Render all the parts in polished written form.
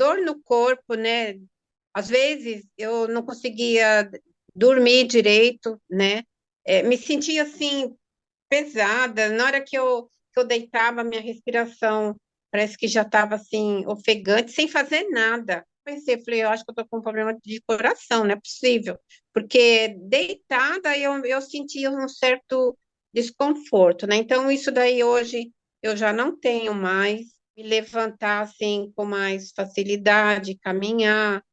dor no corpo, né? Às vezes eu não conseguia dormir direito, né? Me sentia assim pesada. Na hora que eu deitava, minha respiração parece que já estava assim ofegante, sem fazer nada. Pensei, falei, eu acho que eu estou com um problema de coração, não é possível. Porque deitada eu sentia um certo desconforto, né? Então, isso daí hoje eu já não tenho mais. Me levantar assim com mais facilidade, caminhar,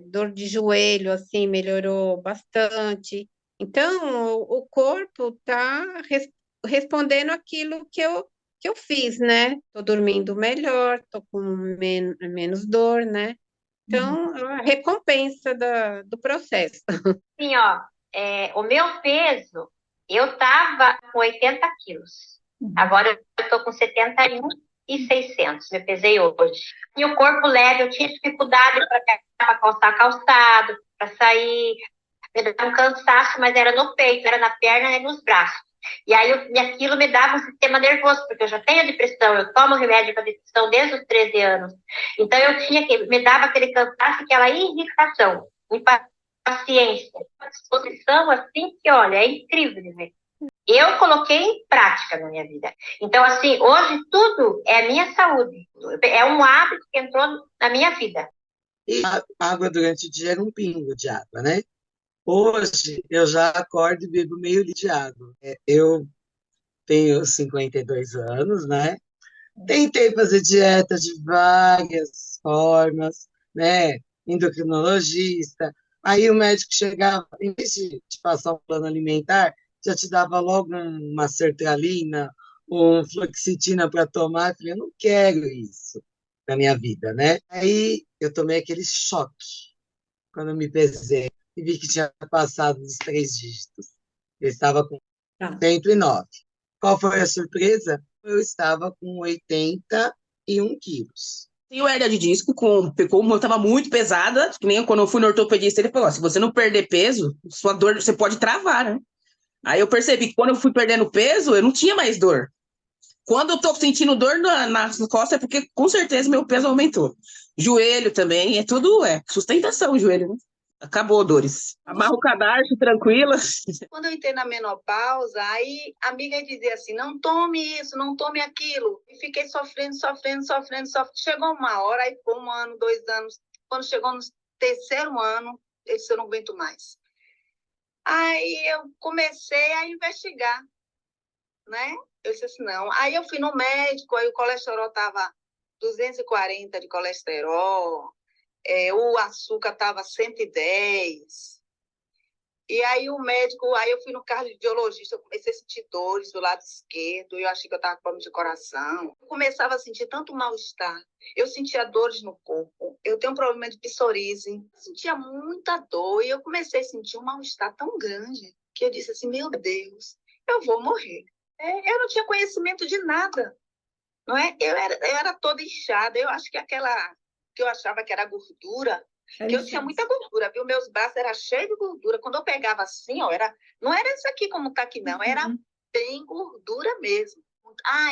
dor de joelho assim melhorou bastante. Então, o corpo está respondendo aquilo que eu fiz, né? Estou dormindo melhor, estou com menos dor, né? Uhum. Então, a recompensa do processo. Assim, ó, o meu peso, eu tava com 80 quilos. Agora eu tô com 71 e 600, me pesei hoje. E o corpo leve, eu tinha dificuldade para calçar calçado, para sair, me dava um cansaço, mas era no peito, era na perna e nos braços. E aí aquilo me dava um sistema nervoso, porque eu já tenho depressão, eu tomo remédio para depressão desde os 13 anos. Então eu tinha que, me dava aquele cansaço, aquela irritação, impaciência, uma disposição assim que, olha, é incrível de ver. Eu coloquei em prática na minha vida. Então, assim, hoje tudo é a minha saúde. É um hábito que entrou na minha vida. E a água durante o dia era um pingo de água, né? Hoje eu já acordo e bebo meio litro de água. Eu tenho 52 anos, né? Tentei fazer dieta de várias formas, né? Endocrinologista. Aí o médico chegava, em vez de te passar um plano alimentar, já te dava logo uma sertralina, um fluoxetina para tomar. Eu falei, eu não quero isso na minha vida, né? Aí eu tomei aquele choque quando eu me pesei e vi que tinha passado dos 3 dígitos. Eu estava com Tá. 109. Qual foi a surpresa? Eu estava com 81 quilos. Tenho hérnia de disco, eu estava muito pesada, que nem quando eu fui no ortopedista, ele falou, se você não perder peso, sua dor, você pode travar, né? Aí eu percebi que quando eu fui perdendo peso, eu não tinha mais dor. Quando eu tô sentindo dor nas costas, é porque com certeza meu peso aumentou. Joelho também, sustentação o joelho, né? Acabou dores. Amarra o cadarço, tranquila. Quando eu entrei na menopausa, aí a amiga dizia assim, não tome isso, não tome aquilo. E fiquei sofrendo. Chegou uma hora, aí foi 1 ano, 2 anos. Quando chegou no terceiro ano, eu disse, eu não aguento mais. Aí eu comecei a investigar, né? Eu disse assim, não. Aí eu fui no médico, aí o colesterol estava 240 de colesterol, o açúcar estava 110. E aí eu fui no cardiologista, eu comecei a sentir dores do lado esquerdo, eu achei que eu estava com problema de coração. Eu começava a sentir tanto mal-estar, eu sentia dores no corpo, eu tenho um problema de psoríase, eu sentia muita dor, e eu comecei a sentir um mal-estar tão grande, que eu disse assim, meu Deus, eu vou morrer. Eu não tinha conhecimento de nada, não é? Eu era toda inchada, eu acho que aquela que eu achava que era gordura, que eu tinha muita gordura, viu? Meus braços eram cheios de gordura. Quando eu pegava assim, ó, não era isso aqui como tá aqui, não. Era bem gordura mesmo.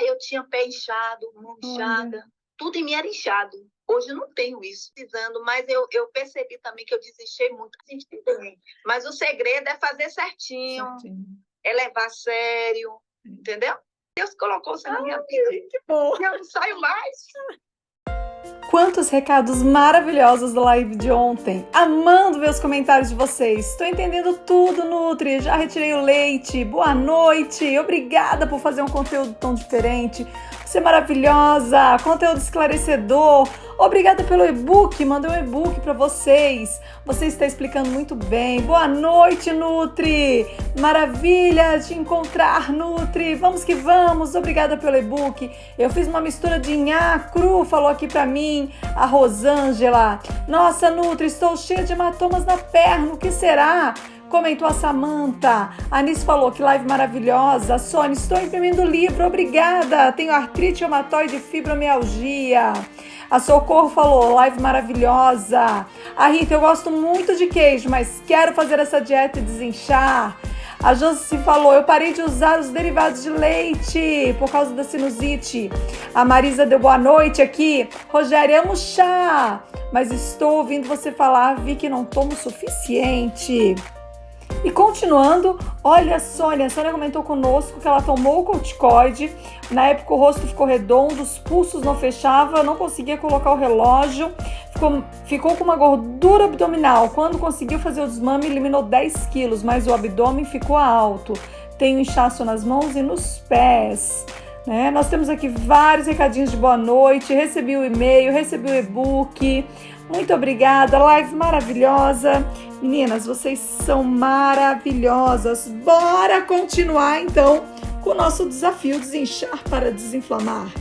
Eu tinha pé inchado, mão inchada. Tudo em mim era inchado. Hoje eu não tenho isso, precisando, mas eu percebi também que eu desinchei muito. Mas o segredo é fazer certinho, é levar a sério, entendeu? Deus colocou isso na minha vida. Que bom. E eu não saio mais. Quantos recados maravilhosos da live de ontem. Amando ver os comentários de vocês. Estou entendendo tudo, Nutri. Já retirei o leite. Boa noite. Obrigada por fazer um conteúdo tão diferente. Você é maravilhosa. Conteúdo esclarecedor. Obrigada pelo e-book. Mandei um e-book para vocês. Você está explicando muito bem. Boa noite, Nutri. Maravilha de encontrar, Nutri. Vamos que vamos. Obrigada pelo e-book. Eu fiz uma mistura de inhá cru, falou aqui para mim a Rosângela. Nossa, Nutri, estou cheia de hematomas na perna. O que será? Comentou a Samanta. A Anis falou que live maravilhosa. A Sônia, estou imprimindo o livro. Obrigada. Tenho artrite reumatoide e fibromialgia. A Socorro falou, live maravilhosa. A Rita, eu gosto muito de queijo, mas quero fazer essa dieta e desinchar. A Josi falou, eu parei de usar os derivados de leite por causa da sinusite. A Marisa deu boa noite aqui. Rogério, amo chá, mas estou ouvindo você falar, vi que não tomo o suficiente. E continuando, olha a Sônia comentou conosco que ela tomou o corticoide, na época o rosto ficou redondo, os pulsos não fechavam, não conseguia colocar o relógio, ficou com uma gordura abdominal. Quando conseguiu fazer o desmame, eliminou 10 quilos, mas o abdômen ficou alto. Tenho inchaço nas mãos e nos pés. Né? Nós temos aqui vários recadinhos de boa noite, recebi o e-mail, recebi o e-book. Muito obrigada, live maravilhosa. Meninas, vocês são maravilhosas. Bora continuar, então, com o nosso desafio Desinchar para Desinflamar.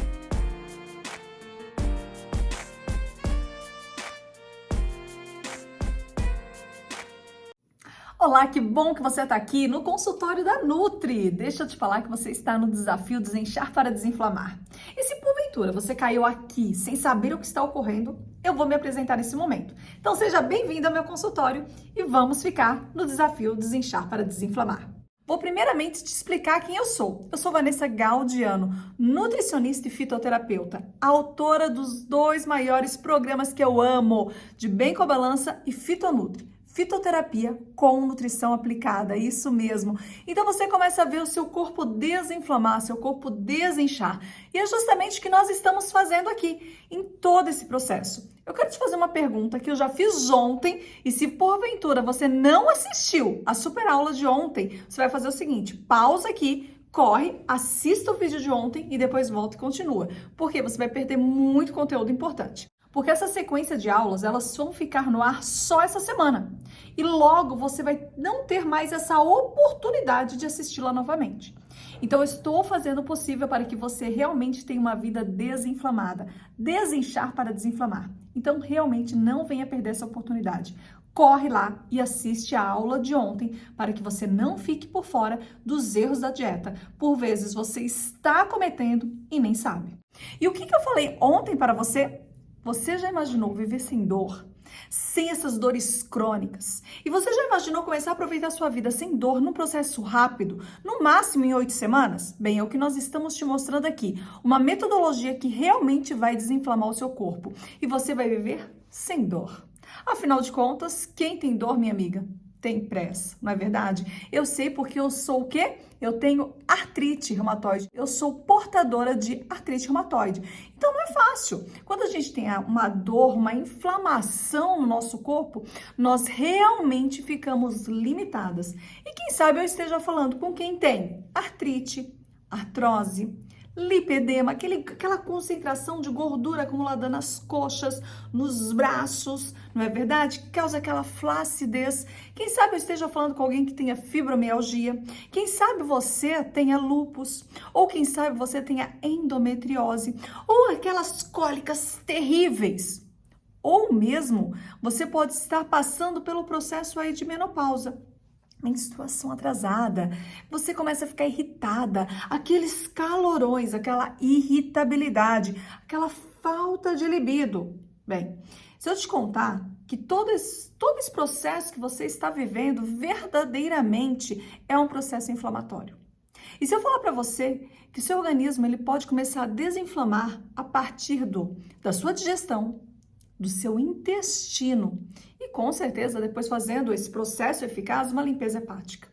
Olá, que bom que você está aqui no consultório da Nutri. Deixa eu te falar que você está no desafio Desinchar para Desinflamar. E se porventura você caiu aqui sem saber o que está ocorrendo, eu vou me apresentar nesse momento. Então seja bem-vindo ao meu consultório e vamos ficar no desafio Desinchar para Desinflamar. Vou primeiramente te explicar quem eu sou. Eu sou Vanessa Gaudiano, nutricionista e fitoterapeuta, autora dos 2 maiores programas que eu amo, de Bem com a Balança e Fitonutri. Fitoterapia com nutrição aplicada, isso mesmo. Então você começa a ver o seu corpo desinflamar, seu corpo desinchar. E é justamente o que nós estamos fazendo aqui, em todo esse processo. Eu quero te fazer uma pergunta que eu já fiz ontem, e se porventura você não assistiu a super aula de ontem, você vai fazer o seguinte, pausa aqui, corre, assista o vídeo de ontem e depois volta e continua. Porque você vai perder muito conteúdo importante. Porque essa sequência de aulas, elas vão ficar no ar só essa semana. E logo você vai não ter mais essa oportunidade de assisti-la novamente. Então eu estou fazendo o possível para que você realmente tenha uma vida desinflamada. Desinchar para desinflamar. Então realmente não venha perder essa oportunidade. Corre lá e assiste a aula de ontem para que você não fique por fora dos erros da dieta. Por vezes você está cometendo e nem sabe. E o que eu falei ontem para você? Você já imaginou viver sem dor? Sem essas dores crônicas? E você já imaginou começar a aproveitar a sua vida sem dor num processo rápido, no máximo em 8 semanas? Bem, é o que nós estamos te mostrando aqui. Uma metodologia que realmente vai desinflamar o seu corpo. E você vai viver sem dor. Afinal de contas, quem tem dor, minha amiga? Tem pressa, não é verdade? Eu sei porque eu sou o quê? Eu tenho artrite reumatoide. Eu sou portadora de artrite reumatoide. Então não é fácil. Quando a gente tem uma dor, uma inflamação no nosso corpo, nós realmente ficamos limitadas. E quem sabe eu esteja falando com quem tem artrite, artrose, lipedema, aquela concentração de gordura acumulada nas coxas, nos braços, não é verdade? Que causa aquela flacidez. Quem sabe eu esteja falando com alguém que tenha fibromialgia. Quem sabe você tenha lúpus. Ou quem sabe você tenha endometriose. Ou aquelas cólicas terríveis. Ou mesmo você pode estar passando pelo processo aí de menopausa. Menstruação atrasada, você começa a ficar irritada, aqueles calorões, aquela irritabilidade, aquela falta de libido. Bem, se eu te contar que todo esse processo que você está vivendo verdadeiramente é um processo inflamatório. E se eu falar para você que o seu organismo ele pode começar a desinflamar a partir da sua digestão, do seu intestino e com certeza depois fazendo esse processo eficaz, uma limpeza hepática.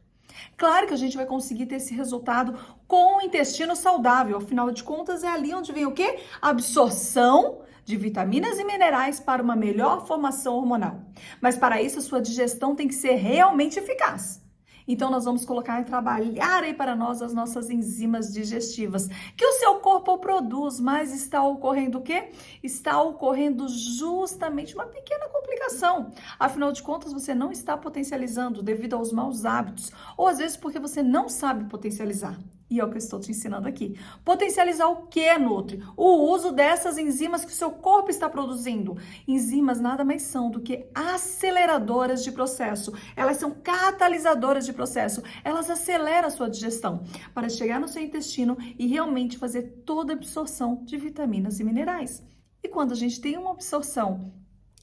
Claro que a gente vai conseguir ter esse resultado com o intestino saudável, afinal de contas é ali onde vem o quê? A absorção de vitaminas e minerais para uma melhor formação hormonal. Mas para isso a sua digestão tem que ser realmente eficaz. Então nós vamos colocar e trabalhar aí para nós as nossas enzimas digestivas, que o seu corpo produz, mas está ocorrendo o quê? Está ocorrendo justamente uma pequena complicação. Afinal de contas, você não está potencializando devido aos maus hábitos, ou às vezes porque você não sabe potencializar. E é o que eu estou te ensinando aqui. Potencializar o que, Nutri? O uso dessas enzimas que o seu corpo está produzindo. Enzimas nada mais são do que aceleradoras de processo. Elas são catalisadoras de processo. Elas aceleram a sua digestão para chegar no seu intestino e realmente fazer toda a absorção de vitaminas e minerais. E quando a gente tem uma absorção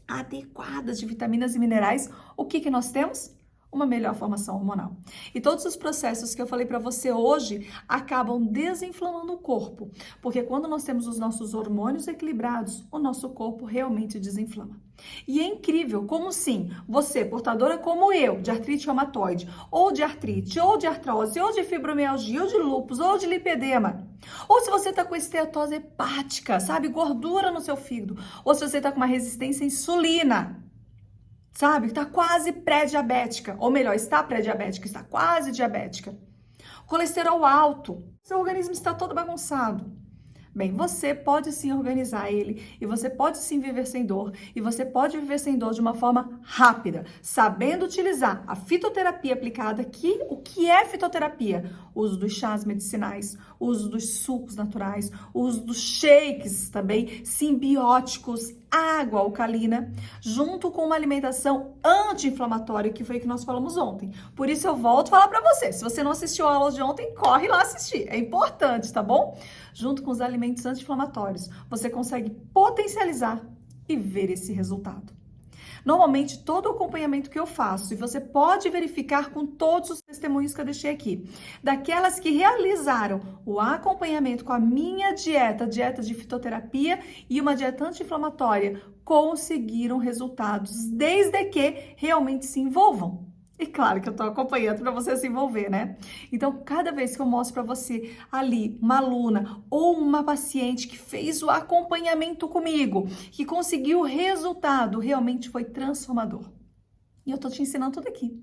adequada de vitaminas e minerais, o que nós temos? uma melhor formação hormonal. E todos os processos que eu falei para você hoje acabam desinflamando o corpo, porque quando nós temos os nossos hormônios equilibrados, o nosso corpo realmente desinflama. E é incrível como sim, você, portadora como eu, de artrite reumatoide, ou de artrite, ou de artrose, ou de fibromialgia, ou de lúpus, ou de lipedema, ou se você está com esteatose hepática, sabe, gordura no seu fígado, ou se você está com uma resistência à insulina, sabe, está quase pré-diabética, ou melhor, está pré-diabética, está quase diabética, colesterol alto, seu organismo está todo bagunçado. Bem, você pode sim organizar ele e você pode sim viver sem dor e você pode viver sem dor de uma forma rápida, sabendo utilizar a fitoterapia aplicada, que o que é fitoterapia? O uso dos chás medicinais, o uso dos sucos naturais, o uso dos shakes também, simbióticos, água alcalina, junto com uma alimentação anti-inflamatória, que foi o que nós falamos ontem. Por isso eu volto a falar para você, se você não assistiu a aula de ontem, corre lá assistir, é importante, tá bom? Junto com os alimentos anti-inflamatórios, você consegue potencializar e ver esse resultado. Normalmente, todo o acompanhamento que eu faço, e você pode verificar com todos os testemunhos que eu deixei aqui, daquelas que realizaram o acompanhamento com a minha dieta de fitoterapia e uma dieta anti-inflamatória, conseguiram resultados, desde que realmente se envolvam. E claro que eu tô acompanhando para você se envolver, né? Então, cada vez que eu mostro para você ali uma aluna ou uma paciente que fez o acompanhamento comigo, que conseguiu o resultado, realmente foi transformador. E eu tô te ensinando tudo aqui.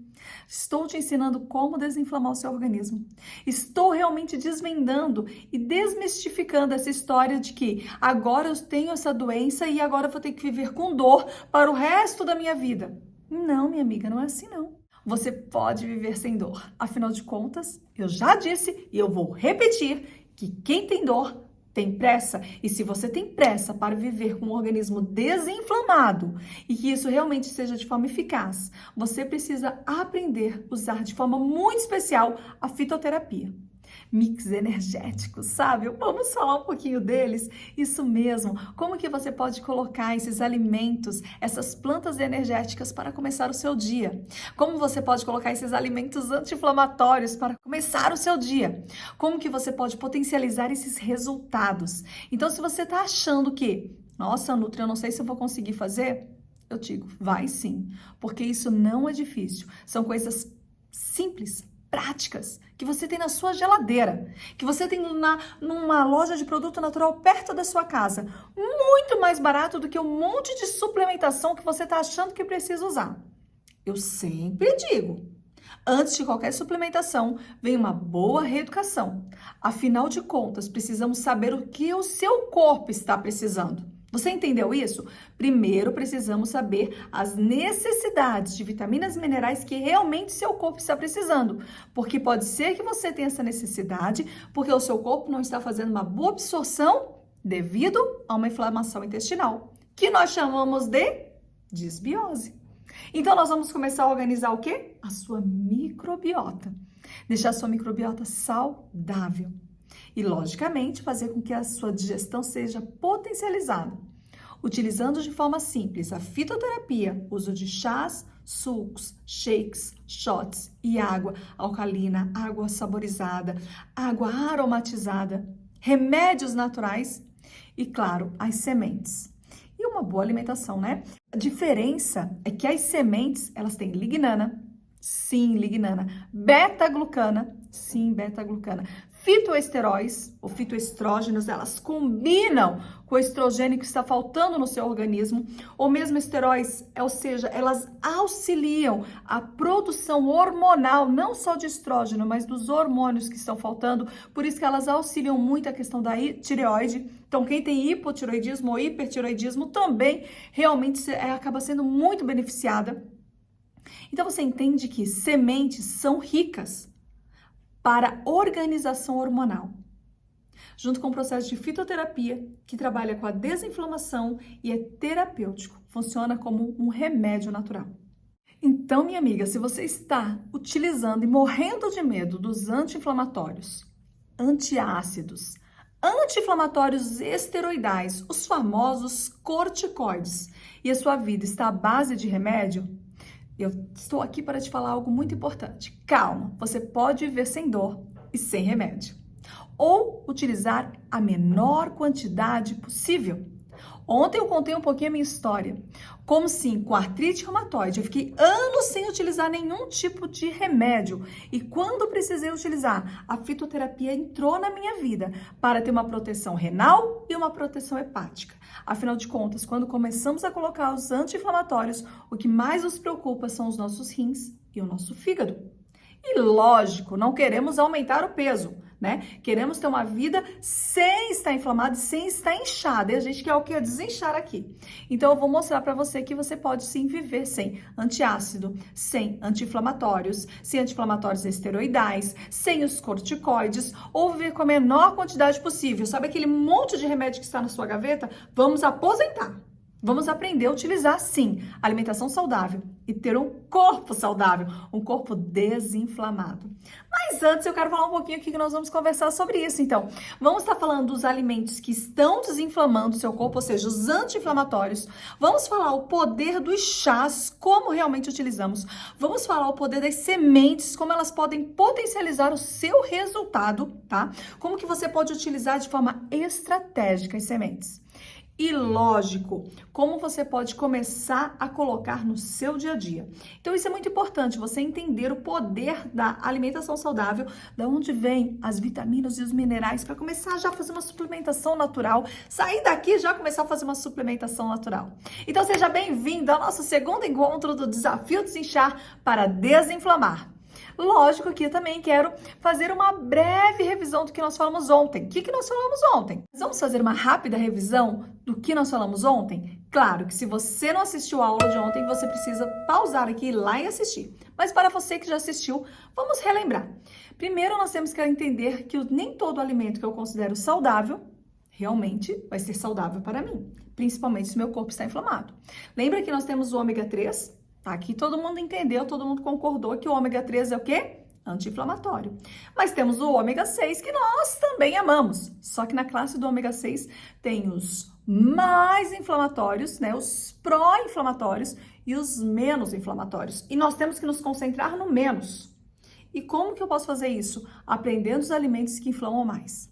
Estou te ensinando como desinflamar o seu organismo. Estou realmente desvendando e desmistificando essa história de que agora eu tenho essa doença e agora eu vou ter que viver com dor para o resto da minha vida. Não, minha amiga, não é assim não. Você pode viver sem dor. Afinal de contas, eu já disse e eu vou repetir que quem tem dor tem pressa. E se você tem pressa para viver com um organismo desinflamado e que isso realmente seja de forma eficaz, você precisa aprender a usar de forma muito especial a fitoterapia. Mix energéticos, sabe? Vamos falar um pouquinho deles? Isso mesmo, como que você pode colocar esses alimentos, essas plantas energéticas para começar o seu dia? Como você pode colocar esses alimentos anti-inflamatórios para começar o seu dia? Como que você pode potencializar esses resultados? Então, se você está achando que, nossa, Nutri, eu não sei se eu vou conseguir fazer, eu digo, vai sim, porque isso não é difícil, são coisas simples, práticas, que você tem na sua geladeira, que você tem numa loja de produto natural perto da sua casa, muito mais barato do que um monte de suplementação que você está achando que precisa usar. Eu sempre digo, antes de qualquer suplementação, vem uma boa reeducação. Afinal de contas, precisamos saber o que o seu corpo está precisando. Você entendeu isso? Primeiro, precisamos saber as necessidades de vitaminas e minerais que realmente seu corpo está precisando. Porque pode ser que você tenha essa necessidade porque o seu corpo não está fazendo uma boa absorção devido a uma inflamação intestinal, que nós chamamos de disbiose. Então, nós vamos começar a organizar o quê? A sua microbiota. Deixar a sua microbiota saudável. E, logicamente, fazer com que a sua digestão seja potencializada. Utilizando de forma simples a fitoterapia, uso de chás, sucos, shakes, shots e água alcalina, água saborizada, água aromatizada, remédios naturais e, claro, as sementes. E uma boa alimentação, né? A diferença é que as sementes, elas têm lignana, sim, lignana, beta-glucana, sim, beta-glucana, fitoesteróis, ou fitoestrógenos, elas combinam com o estrogênio que está faltando no seu organismo, ou mesmo esteróis, ou seja, elas auxiliam a produção hormonal, não só de estrógeno, mas dos hormônios que estão faltando, por isso que elas auxiliam muito a questão da tireoide. Então, quem tem hipotireoidismo ou hipertireoidismo também realmente acaba sendo muito beneficiada. Então, você entende que sementes são ricas para organização hormonal, junto com o processo de fitoterapia, que trabalha com a desinflamação e é terapêutico, funciona como um remédio natural. Então, minha amiga, se você está utilizando e morrendo de medo dos anti-inflamatórios, antiácidos, anti-inflamatórios esteroidais, os famosos corticoides, e a sua vida está à base de remédio, Eu estou aqui para te falar algo muito importante. Calma, você pode viver sem dor e sem remédio. Ou utilizar a menor quantidade possível. Ontem eu contei um pouquinho a minha história. Como sim, com artrite reumatoide, eu fiquei anos sem utilizar nenhum tipo de remédio. E quando precisei utilizar, a fitoterapia entrou na minha vida para ter uma proteção renal e uma proteção hepática. Afinal de contas, quando começamos a colocar os anti-inflamatórios, o que mais nos preocupa são os nossos rins e o nosso fígado. E lógico, não queremos aumentar o peso, né? Queremos ter uma vida sem estar inflamado, sem estar inchado. E a gente quer o que? Desinchar aqui. Então, eu vou mostrar para você que você pode sim viver sem antiácido, sem anti-inflamatórios, sem anti-inflamatórios esteroidais, sem os corticoides, ou viver com a menor quantidade possível. Sabe aquele monte de remédio que está na sua gaveta? Vamos aposentar. Vamos aprender a utilizar, sim, alimentação saudável e ter um corpo saudável, um corpo desinflamado. Mas antes eu quero falar um pouquinho aqui que nós vamos conversar sobre isso. Então, vamos estar falando dos alimentos que estão desinflamando o seu corpo, ou seja, os anti-inflamatórios. Vamos falar o poder dos chás, como realmente utilizamos. Vamos falar o poder das sementes, como elas podem potencializar o seu resultado, tá? Como que você pode utilizar de forma estratégica as sementes. E lógico, como você pode começar a colocar no seu dia a dia. Então isso é muito importante, você entender o poder da alimentação saudável, da onde vem as vitaminas e os minerais, para começar já a fazer uma suplementação natural, sair daqui e já começar a fazer uma suplementação natural. Então seja bem-vindo ao nosso segundo encontro do Desafio Desinchar para Desinflamar. Lógico que eu também quero fazer uma breve revisão do que nós falamos ontem. O que nós falamos ontem? Vamos fazer uma rápida revisão do que nós falamos ontem? Claro que se você não assistiu a aula de ontem, você precisa pausar aqui, ir lá e assistir. Mas para você que já assistiu, vamos relembrar. Primeiro, nós temos que entender que nem todo alimento que eu considero saudável, realmente vai ser saudável para mim. Principalmente se meu corpo está inflamado. Lembra que nós temos o ômega 3? Aqui todo mundo entendeu, todo mundo concordou que o ômega 3 é o quê? Anti-inflamatório. Mas temos o ômega 6 que nós também amamos. Só que na classe do ômega 6 tem os mais inflamatórios, né? Os pró-inflamatórios e os menos inflamatórios. E nós temos que nos concentrar no menos. E como que eu posso fazer isso? Aprendendo os alimentos que inflamam mais.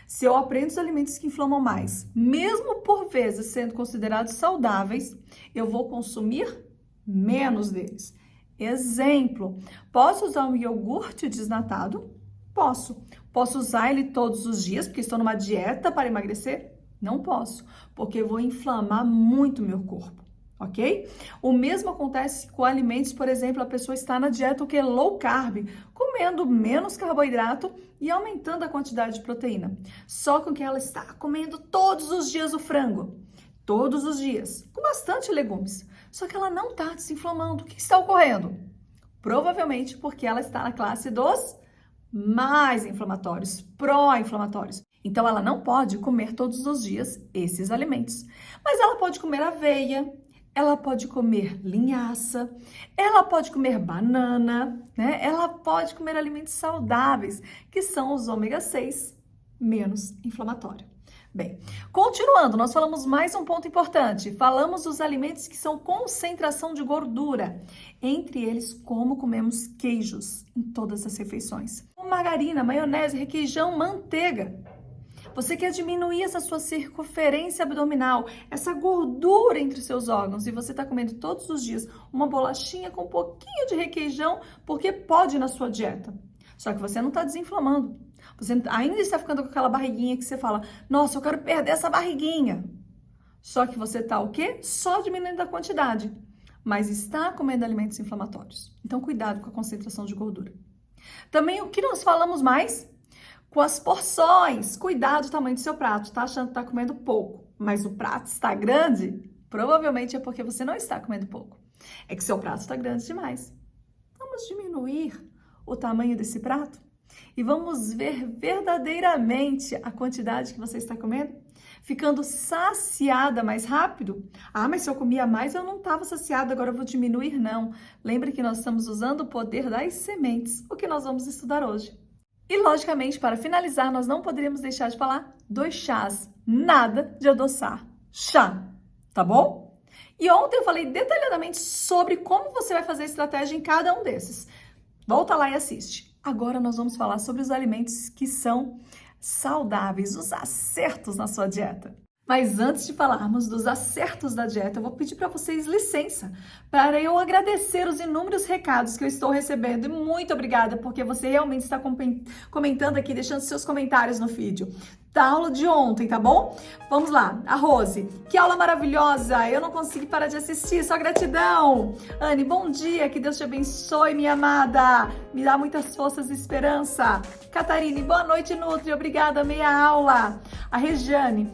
Se eu aprendo os alimentos que inflamam mais, mesmo por vezes sendo considerados saudáveis, eu vou consumir menos deles. Exemplo, posso usar um iogurte desnatado? Posso. Posso usar ele todos os dias, porque estou numa dieta para emagrecer? Não posso, porque eu vou inflamar muito meu corpo, ok? O mesmo acontece com alimentos, por exemplo, a pessoa está na dieta o que é low carb, comendo menos carboidrato e aumentando a quantidade de proteína. Só com que ela está comendo todos os dias o frango, todos os dias, com bastante legumes. Só que ela não está desinflamando. O que está ocorrendo? Provavelmente porque ela está na classe dos mais inflamatórios, pró-inflamatórios. Então, ela não pode comer todos os dias esses alimentos. Mas ela pode comer aveia, ela pode comer linhaça, ela pode comer banana, né? Ela pode comer alimentos saudáveis, que são os ômega 6 menos inflamatório. Bem, continuando, nós falamos mais um ponto importante. Falamos dos alimentos que são concentração de gordura. Entre eles, como comemos queijos em todas as refeições. Margarina, maionese, requeijão, manteiga. Você quer diminuir essa sua circunferência abdominal, essa gordura entre os seus órgãos, e você está comendo todos os dias uma bolachinha com um pouquinho de requeijão, porque pode na sua dieta. Só que você não está desinflamando. Você ainda está ficando com aquela barriguinha que você fala, nossa, eu quero perder essa barriguinha. Só que você está o quê? Só diminuindo a quantidade, mas está comendo alimentos inflamatórios. Então, cuidado com a concentração de gordura. Também o que nós falamos mais? Com as porções. Cuidado do tamanho do seu prato. Tá achando que está comendo pouco, mas o prato está grande? Provavelmente é porque você não está comendo pouco. É que seu prato está grande demais. Vamos diminuir o tamanho desse prato? E vamos ver verdadeiramente a quantidade que você está comendo? Ficando saciada mais rápido? Ah, mas se eu comia mais, eu não estava saciada, agora eu vou diminuir? Não. Lembre que nós estamos usando o poder das sementes, o que nós vamos estudar hoje. E, logicamente, para finalizar, nós não poderíamos deixar de falar dos chás. Nada de adoçar. Chá, tá bom? E ontem eu falei detalhadamente sobre como você vai fazer a estratégia em cada um desses. Volta lá e assiste. Agora nós vamos falar sobre os alimentos que são saudáveis, os acertos na sua dieta. Mas antes de falarmos dos acertos da dieta, eu vou pedir para vocês licença para eu agradecer os inúmeros recados que eu estou recebendo. E muito obrigada, porque você realmente está comentando aqui, deixando seus comentários no vídeo da aula de ontem, tá bom? Vamos lá. A Rose, que aula maravilhosa! Eu não consegui parar de assistir, só gratidão! Anne, bom dia, que Deus te abençoe, minha amada! Me dá muitas forças e esperança! Catarine, boa noite, Nutri, obrigada, meia aula! A Regiane,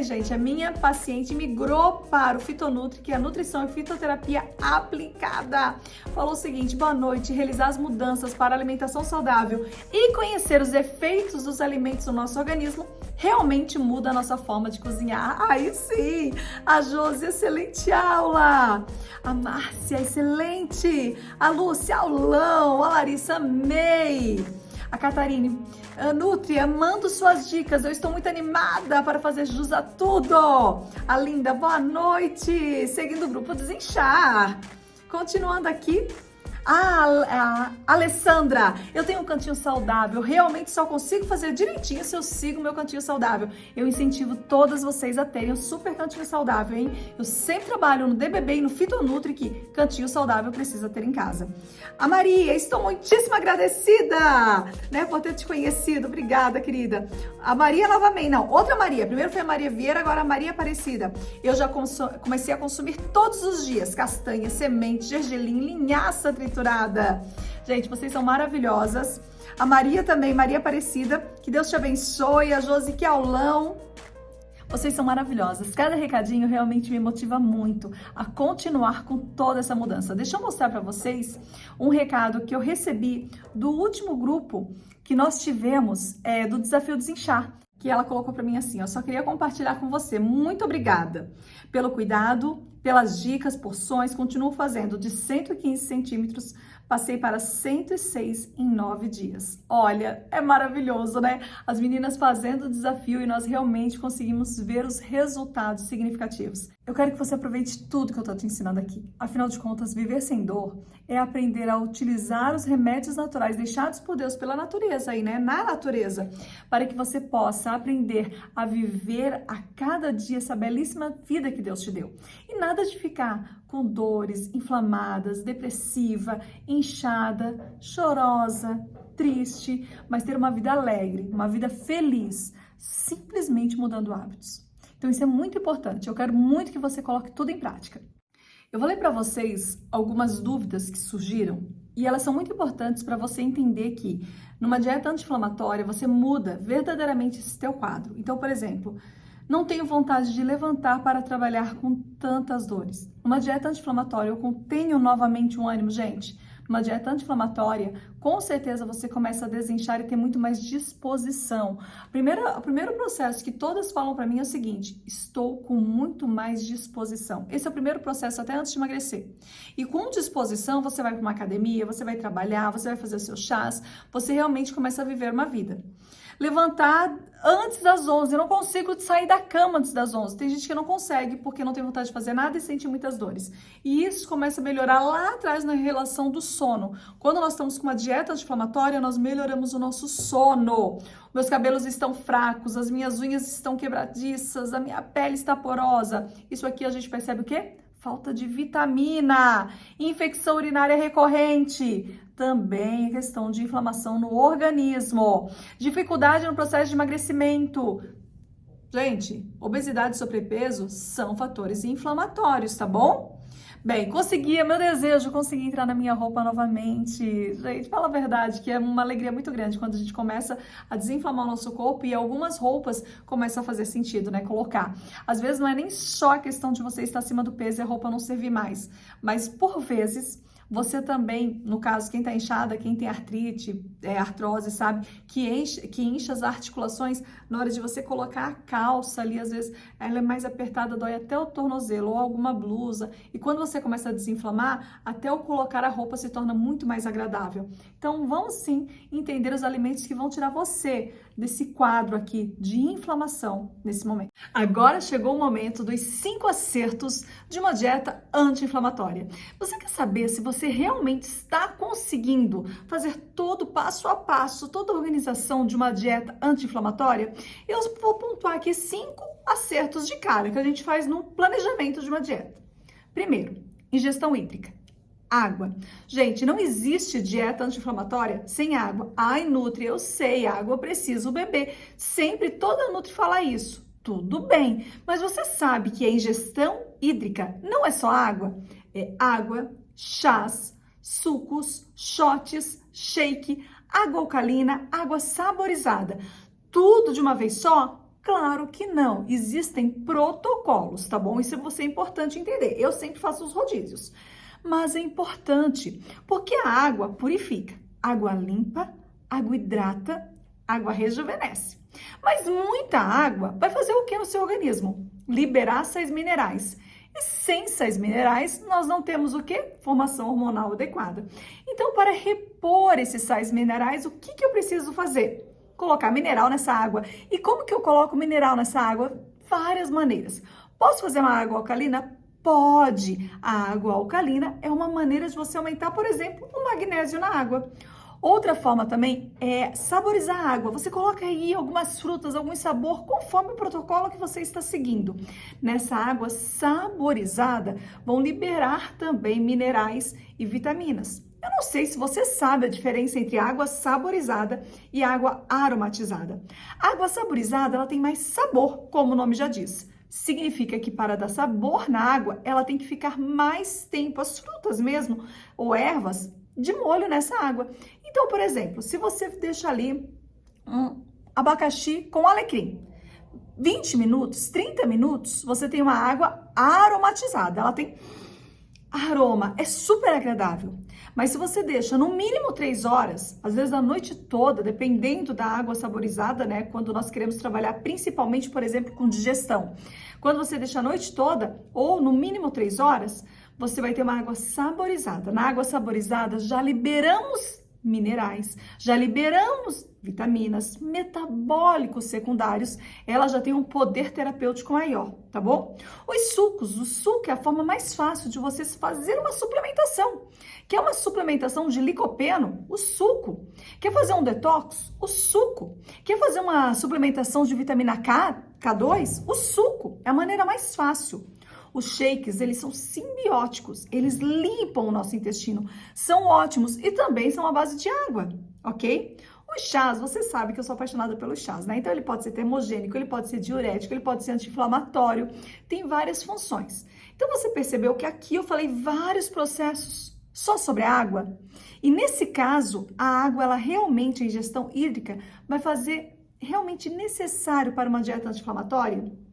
gente, a minha paciente migrou para o Fitonutri, que é a nutrição e fitoterapia aplicada. Falou o seguinte, boa noite, realizar as mudanças para a alimentação saudável e conhecer os efeitos dos alimentos no nosso organismo realmente muda a nossa forma de cozinhar. Aí sim! A Josi, excelente aula! A Márcia, excelente! A Lúcia, aulão! A Larissa, amei! A Catarine, Nutri, amando suas dicas, eu estou muito animada para fazer jus a tudo! A Linda, boa noite! Seguindo o grupo Desinchar. Continuando aqui, a Alessandra, eu tenho um cantinho saudável, realmente só consigo fazer direitinho se eu sigo meu cantinho saudável. Eu incentivo todas vocês a terem um super cantinho saudável, hein? Eu sempre trabalho no DBB e no Fitonutri que cantinho saudável precisa ter em casa. A Maria, estou muitíssimo agradecida, né, por ter te conhecido. Obrigada, querida. A Maria novamente, não, outra Maria. Primeiro foi a Maria Vieira, agora a Maria Aparecida. Eu já comecei a consumir todos os dias castanha, semente, gergelim, linhaça triturada. Gente, vocês são maravilhosas. A Maria também, Maria Aparecida, que Deus te abençoe. A Josi, que aulão. Vocês são maravilhosas. Cada recadinho realmente me motiva muito a continuar com toda essa mudança. Deixa eu mostrar para vocês um recado que eu recebi do último grupo que nós tivemos do Desafio Desinchar, que ela colocou para mim assim, eu só queria compartilhar com você. Muito obrigada pelo cuidado, pelas dicas, porções, continuo fazendo de 115 centímetros, passei para 106 em 9 dias. Olha, é maravilhoso, né? As meninas fazendo o desafio e nós realmente conseguimos ver os resultados significativos. Eu quero que você aproveite tudo que eu estou te ensinando aqui. Afinal de contas, viver sem dor é aprender a utilizar os remédios naturais deixados por Deus pela natureza aí, né? Na natureza, para que você possa aprender a viver a cada dia essa belíssima vida que Deus te deu. E nada de ficar com dores, inflamadas, depressiva, inchada, chorosa, triste, mas ter uma vida alegre, uma vida feliz, simplesmente mudando hábitos. Então isso é muito importante, eu quero muito que você coloque tudo em prática. Eu vou ler para vocês algumas dúvidas que surgiram e elas são muito importantes para você entender que numa dieta anti-inflamatória você muda verdadeiramente esse teu quadro. Então, por exemplo, não tenho vontade de levantar para trabalhar com tantas dores. Uma dieta anti-inflamatória, eu tenho novamente um ânimo, gente. Uma dieta anti-inflamatória, com certeza você começa a desinchar e ter muito mais disposição. O primeiro processo que todas falam para mim é o seguinte, estou com muito mais disposição. Esse é o primeiro processo até antes de emagrecer. E com disposição, você vai para uma academia, você vai trabalhar, você vai fazer os seus chás, você realmente começa a viver uma vida. Levantar antes das 11, eu não consigo sair da cama antes das 11. Tem gente que não consegue porque não tem vontade de fazer nada e sente muitas dores. E isso começa a melhorar lá atrás na relação do sono. Quando nós estamos com uma dieta anti-inflamatória, nós melhoramos o nosso sono. Meus cabelos estão fracos, as minhas unhas estão quebradiças, a minha pele está porosa. Isso aqui a gente percebe o quê? Falta de vitamina, infecção urinária recorrente, também questão de inflamação no organismo, dificuldade no processo de emagrecimento. Gente, obesidade e sobrepeso são fatores inflamatórios, tá bom? Bem, consegui, é meu desejo, consegui entrar na minha roupa novamente. Gente, fala a verdade, que é uma alegria muito grande quando a gente começa a desinflamar o nosso corpo e algumas roupas começam a fazer sentido, né? Colocar. Às vezes não é nem só a questão de você estar acima do peso e a roupa não servir mais, mas por vezes Você também, no caso, quem está inchada, quem tem artrite, artrose, sabe, que incha as articulações, na hora de você colocar a calça ali, às vezes ela é mais apertada, dói até o tornozelo ou alguma blusa. E quando você começa a desinflamar, até o colocar a roupa se torna muito mais agradável. Então, vamos sim entender os alimentos que vão tirar você desse quadro aqui de inflamação nesse momento. Agora chegou o momento dos 5 acertos de uma dieta anti-inflamatória. Você quer saber se você realmente está conseguindo fazer todo passo a passo, toda a organização de uma dieta anti-inflamatória? Eu vou pontuar aqui 5 acertos de cara que a gente faz no planejamento de uma dieta. Primeiro, ingestão hídrica. Água. Gente, não existe dieta anti-inflamatória sem água. Ai, Nutri, eu sei, água eu preciso beber. Sempre toda Nutri fala isso. Tudo bem, mas você sabe que a ingestão hídrica não é só água? É água, chás, sucos, shots, shake, água alcalina, água saborizada. Tudo de uma vez só? Claro que não. Existem protocolos, tá bom? Isso é importante entender. Eu sempre faço os rodízios. Mas é importante, porque a água purifica. Água limpa, água hidrata, água rejuvenesce. Mas muita água vai fazer o que no seu organismo? Liberar sais minerais. E sem sais minerais, nós não temos o quê? Formação hormonal adequada. Então, para repor esses sais minerais, o que eu preciso fazer? Colocar mineral nessa água. E como que eu coloco mineral nessa água? Várias maneiras. Posso fazer uma água alcalina? Pode. A água alcalina é uma maneira de você aumentar, por exemplo, o magnésio na água. Outra forma também é saborizar a água. Você coloca aí algumas frutas, algum sabor, conforme o protocolo que você está seguindo. Nessa água saborizada, vão liberar também minerais e vitaminas. Eu não sei se você sabe a diferença entre água saborizada e água aromatizada. A água saborizada, ela tem mais sabor, como o nome já diz. Significa que para dar sabor na água, ela tem que ficar mais tempo, as frutas mesmo, ou ervas, de molho nessa água. Então, por exemplo, se você deixa ali um abacaxi com alecrim, 20 minutos, 30 minutos, você tem uma água aromatizada. Ela tem aroma, é super agradável. Mas se você deixa no mínimo 3 horas, às vezes a noite toda, dependendo da água saborizada, né? Quando nós queremos trabalhar principalmente, por exemplo, com digestão. Quando você deixa a noite toda, ou no mínimo 3 horas, você vai ter uma água saborizada. Na água saborizada, já liberamos minerais, já liberamos vitaminas, metabólicos secundários, ela já tem um poder terapêutico maior, tá bom? Os sucos, o suco é a forma mais fácil de você fazer uma suplementação. Quer uma suplementação de licopeno? O suco. Quer fazer um detox? O suco. Quer fazer uma suplementação de vitamina K, K2? O suco. É a maneira mais fácil. Os shakes, eles são simbióticos, eles limpam o nosso intestino, são ótimos e também são à base de água, ok? Os chás, você sabe que eu sou apaixonada pelos chás, né? Então ele pode ser termogênico, ele pode ser diurético, ele pode ser anti-inflamatório, tem várias funções. Então você percebeu que aqui eu falei vários processos só sobre a água? E nesse caso, a água, ela realmente, a ingestão hídrica, vai fazer realmente necessário para uma dieta anti-inflamatória?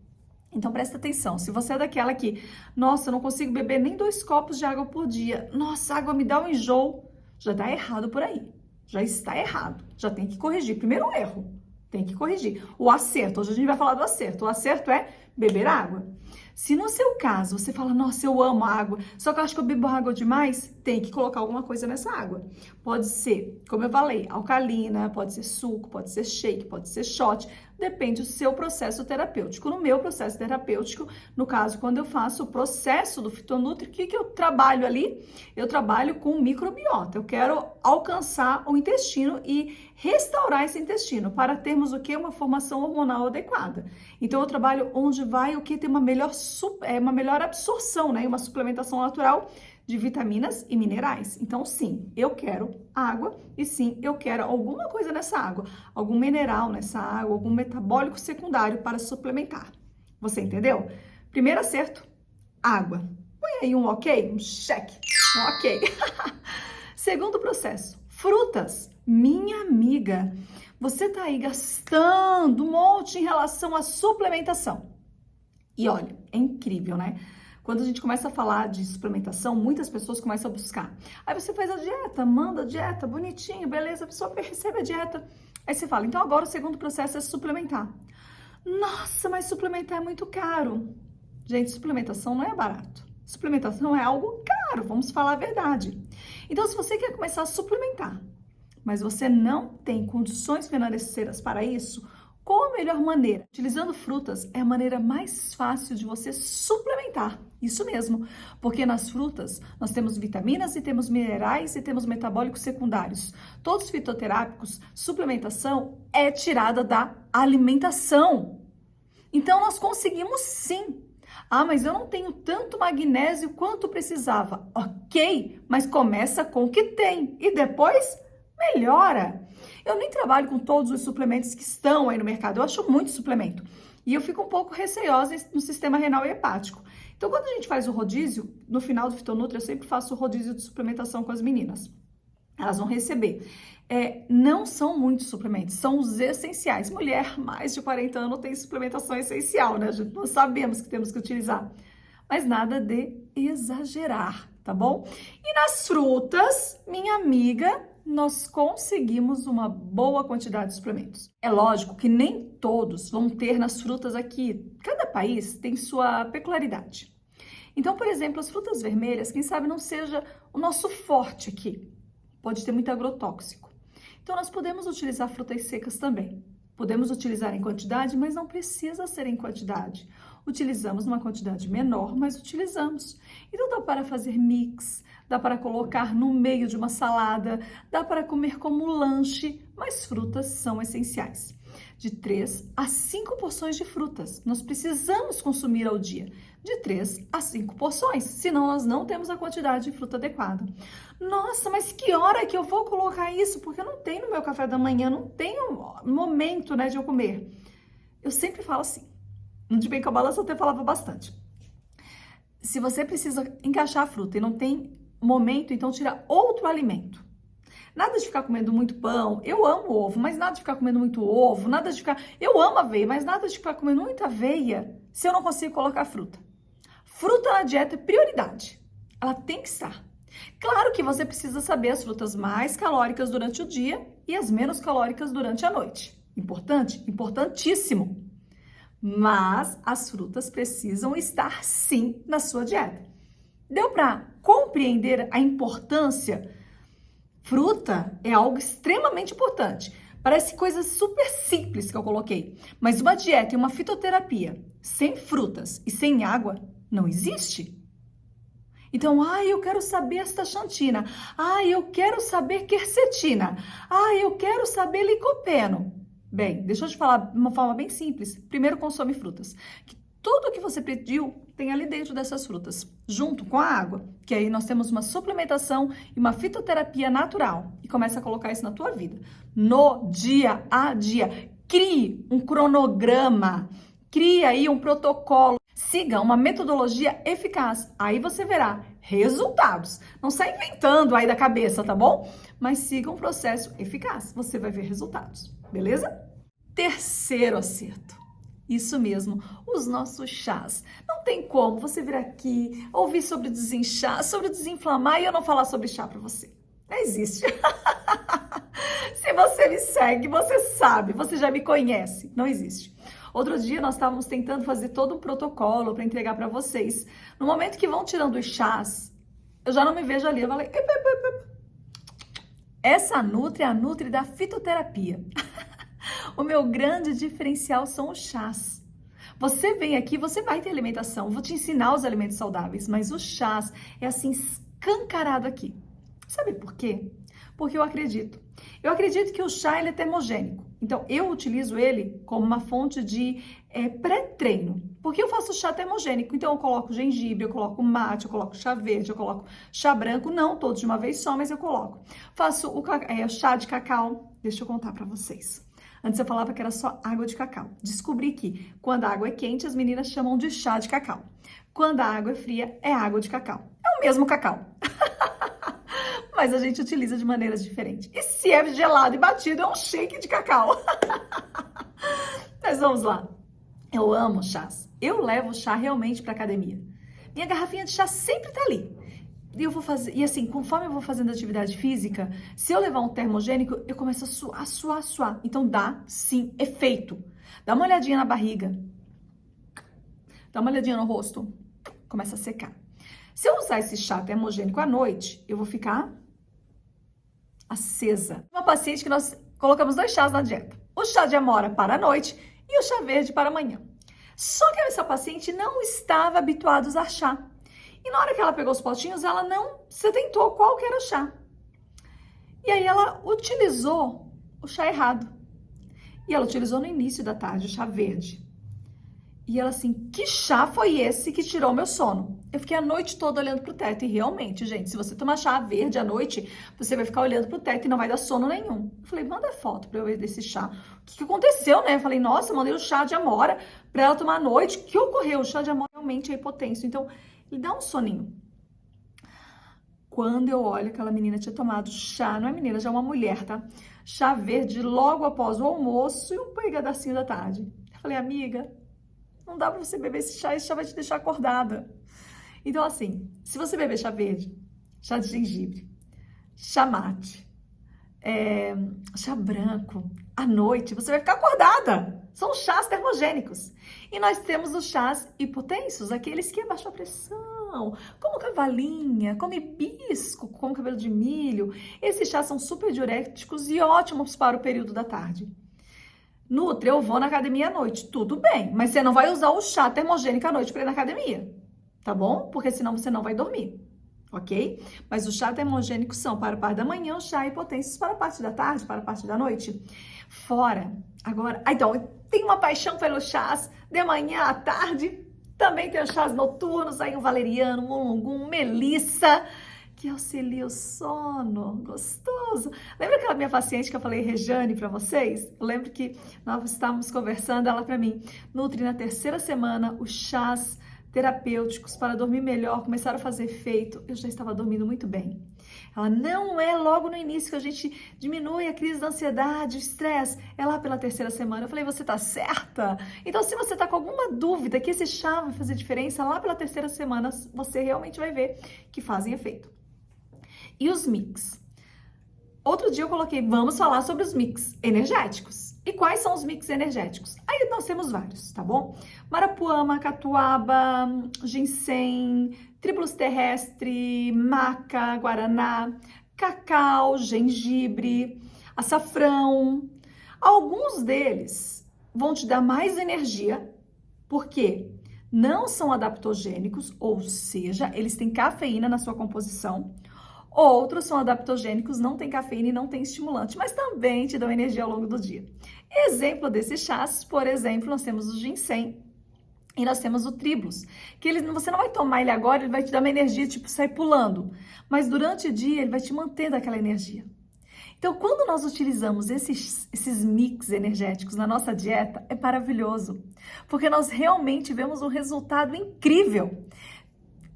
Então, presta atenção, se você é daquela que, nossa, eu não consigo beber nem 2 copos de água por dia, nossa, a água me dá um enjoo, já dá errado por aí, já está errado, já tem que corrigir. Primeiro erro, tem que corrigir. O acerto, hoje a gente vai falar do acerto, o acerto é beber água. Se no seu caso você fala, nossa, eu amo água, só que eu acho que eu bebo água demais, tem que colocar alguma coisa nessa água. Pode ser, como eu falei, alcalina, pode ser suco, pode ser shake, pode ser shot, depende do seu processo terapêutico. No meu processo terapêutico, no caso, quando eu faço o processo do Fitonutri, o que eu trabalho ali? Eu trabalho com microbiota. Eu quero alcançar o intestino e restaurar esse intestino para termos o que? Uma formação hormonal adequada. Então, eu trabalho onde vai o que? Ter uma melhor absorção, né? Uma suplementação natural de vitaminas e minerais. Então, sim, eu quero água e sim, eu quero alguma coisa nessa água, algum mineral nessa água, algum metabólico secundário para suplementar. Você entendeu? Primeiro acerto, água. Põe aí um ok, um cheque, um ok. Segundo processo, frutas. Minha amiga, você tá aí gastando um monte em relação à suplementação. E olha, é incrível, né? Quando a gente começa a falar de suplementação, muitas pessoas começam a buscar. Aí você faz a dieta, manda a dieta, bonitinho, beleza, a pessoa recebe a dieta. Aí você fala, então agora o segundo processo é suplementar. Nossa, mas suplementar é muito caro. Gente, suplementação não é barato. Suplementação é algo caro, vamos falar a verdade. Então, se você quer começar a suplementar, mas você não tem condições financeiras para isso, qual a melhor maneira? Utilizando frutas é a maneira mais fácil de você suplementar. Isso mesmo, porque nas frutas nós temos vitaminas e temos minerais e temos metabólicos secundários. Todos fitoterápicos, suplementação é tirada da alimentação. Então nós conseguimos sim. Ah, mas eu não tenho tanto magnésio quanto precisava. Ok, mas começa com o que tem e depois melhora. Eu nem trabalho com todos os suplementos que estão aí no mercado. Eu acho muito suplemento. E eu fico um pouco receosa no sistema renal e hepático. Então, quando a gente faz o rodízio, no final do Fitonutri, eu sempre faço o rodízio de suplementação com as meninas. Elas vão receber. Não são muitos suplementos, são os essenciais. Mulher, mais de 40 anos, tem suplementação essencial, né? Nós sabemos que temos que utilizar. Mas nada de exagerar, tá bom? E nas frutas, minha amiga, nós conseguimos uma boa quantidade de suplementos. É lógico que nem todos vão ter nas frutas aqui. Cada país tem sua peculiaridade. Então, por exemplo, as frutas vermelhas, quem sabe não seja o nosso forte aqui. Pode ter muito agrotóxico. Então, nós podemos utilizar frutas secas também. Podemos utilizar em quantidade, mas não precisa ser em quantidade. Utilizamos numa quantidade menor, mas utilizamos. Então, dá para fazer mix, dá para colocar no meio de uma salada, dá para comer como lanche, mas frutas são essenciais. De 3 a 5 porções de frutas. Nós precisamos consumir ao dia. De 3 a 5 porções, senão nós não temos a quantidade de fruta adequada. Nossa, mas que hora que eu vou colocar isso? Porque eu não tenho no meu café da manhã, não tenho momento, né, de eu comer. Eu sempre falo assim. No De Bem com a Balança eu até falava bastante. Se você precisa encaixar a fruta e não tem momento, então tira outro alimento. Nada de ficar comendo muito pão. Eu amo ovo, mas nada de ficar comendo muito ovo. Nada de ficar... Eu amo aveia, mas nada de ficar comendo muita aveia se eu não consigo colocar fruta. Fruta na dieta é prioridade. Ela tem que estar. Claro que você precisa saber as frutas mais calóricas durante o dia e as menos calóricas durante a noite. Importante? Importantíssimo. Mas as frutas precisam estar sim na sua dieta. Deu para compreender a importância? Fruta é algo extremamente importante. Parece coisa super simples que eu coloquei, mas uma dieta e uma fitoterapia sem frutas e sem água não existe. Então, eu quero saber astaxantina. Eu quero saber quercetina. Eu quero saber licopeno. Bem, deixa eu te falar de uma forma bem simples. Primeiro, consome frutas. Tudo que você pediu tem ali dentro dessas frutas, junto com a água, que aí nós temos uma suplementação e uma fitoterapia natural. E começa a colocar isso na tua vida. No dia a dia, crie um cronograma, crie aí um protocolo, siga uma metodologia eficaz. Aí você verá resultados. Não sai inventando aí da cabeça, tá bom? Mas siga um processo eficaz, você vai ver resultados, beleza? Terceiro acerto. Isso mesmo, os nossos chás. Não tem como você vir aqui, ouvir sobre desinchar, sobre desinflamar e eu não falar sobre chá para você. Não existe. Se você me segue, você sabe, você já me conhece. Não existe. Outro dia nós estávamos tentando fazer todo um protocolo para entregar para vocês. No momento que vão tirando os chás, eu já não me vejo ali. Eu falei, essa Nutri é a Nutri da fitoterapia. O meu grande diferencial são os chás. Você vem aqui, você vai ter alimentação, vou te ensinar os alimentos saudáveis, mas os chás é assim escancarado aqui. Sabe por quê? Porque eu acredito. Eu acredito que o chá ele é termogênico. Então, eu utilizo ele como uma fonte de pré-treino. Porque eu faço chá termogênico. Então, eu coloco gengibre, eu coloco mate, eu coloco chá verde, eu coloco chá branco. Não todos de uma vez só, mas eu coloco. Faço o chá de cacau. Deixa eu contar para vocês. Antes eu falava que era só água de cacau. Descobri que quando a água é quente, as meninas chamam de chá de cacau. Quando a água é fria, é água de cacau. É o mesmo cacau. Mas a gente utiliza de maneiras diferentes. E se é gelado e batido, é um shake de cacau. Mas vamos lá. Eu amo chás. Eu levo chá realmente para academia. Minha garrafinha de chá sempre tá ali. E eu vou fazer, e assim, conforme eu vou fazendo atividade física, se eu levar um termogênico, eu começo a suar. Então dá sim efeito. Dá uma olhadinha na barriga. Dá uma olhadinha no rosto. Começa a secar. Se eu usar esse chá termogênico à noite, eu vou ficar acesa. Uma paciente que nós colocamos 2 chás na dieta. O chá de amora para a noite e o chá verde para a manhã. Só que essa paciente não estava habituada a usar chá. E na hora que ela pegou os potinhos, ela não se atentou qual que era o chá. E aí ela utilizou o chá errado. E ela utilizou no início da tarde o chá verde. E ela assim, que chá foi esse que tirou meu sono? Eu fiquei a noite toda olhando pro teto. E realmente, gente, se você tomar chá verde à noite, você vai ficar olhando pro teto e não vai dar sono nenhum. Eu falei, manda foto pra eu ver desse chá. O que aconteceu, né? Eu falei, nossa, eu mandei o chá de amora pra ela tomar à noite. O que ocorreu? O chá de amora realmente é hipotenso. Então, ele dá um soninho. Quando eu olho, aquela menina tinha tomado chá, não é menina, já é uma mulher, tá? Chá verde logo após o almoço e um pedacinho da tarde. Eu falei, amiga, não dá pra você beber esse chá vai te deixar acordada. Então, assim, se você beber chá verde, chá de gengibre, chá mate, chá branco, à noite, você vai ficar acordada. São chás termogênicos. E nós temos os chás hipotensos, aqueles que abaixam a pressão, como cavalinha, como hibisco, como cabelo de milho. Esses chás são super diuréticos e ótimos para o período da tarde. Nutri, eu vou na academia à noite, tudo bem, mas você não vai usar o chá termogênico à noite para ir na academia, tá bom? Porque senão você não vai dormir, ok? Mas os chá termogênicos são para a parte da manhã, os chá hipotensos para a parte da tarde, para a parte da noite. Fora, agora, então, eu tenho uma paixão pelos chás de manhã à tarde, também tem os chás noturnos, aí um valeriano, um mulungu, melissa, que auxilia o sono, gostoso. Lembra aquela minha paciente que eu falei, Rejane, para vocês? Eu lembro que nós estávamos conversando, ela para mim, Nutri, na 3ª semana, os chás terapêuticos para dormir melhor começaram a fazer efeito. Eu já estava dormindo muito bem. Ela, não é logo no início que a gente diminui a crise da ansiedade, o estresse, é lá pela 3ª semana. Eu falei, você tá certa? Então, se você tá com alguma dúvida que esse chá vai fazer diferença, lá pela 3ª semana, você realmente vai ver que fazem efeito. E os mix? Outro dia eu coloquei, vamos falar sobre os mix energéticos. E quais são os mix energéticos? Aí nós temos vários, tá bom? Marapuama, catuaba, ginseng, tribulus terrestre, maca, guaraná, cacau, gengibre, açafrão. Alguns deles vão te dar mais energia, porque não são adaptogênicos, ou seja, eles têm cafeína na sua composição. Outros são adaptogênicos, não tem cafeína e não tem estimulante, mas também te dão energia ao longo do dia. Exemplo desses chás, por exemplo, nós temos o ginseng e nós temos o tribulus, que você não vai tomar ele agora, ele vai te dar uma energia, tipo, sair pulando, mas durante o dia ele vai te manter daquela energia. Então, quando nós utilizamos esses mix energéticos na nossa dieta, é maravilhoso, porque nós realmente vemos um resultado incrível.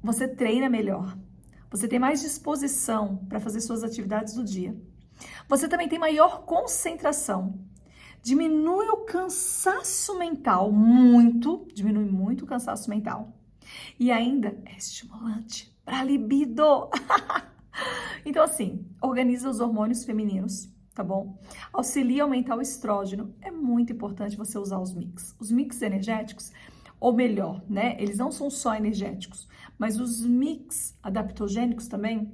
Você treina melhor. Você tem mais disposição para fazer suas atividades do dia. Você também tem maior concentração. Diminui o cansaço mental diminui muito o cansaço mental. E ainda é estimulante para a libido. Então, assim, organiza os hormônios femininos, tá bom? Auxilia a aumentar o estrógeno. É muito importante você usar os mix. Os mix energéticos, ou melhor, né? Eles não são só energéticos, mas os mix adaptogênicos também,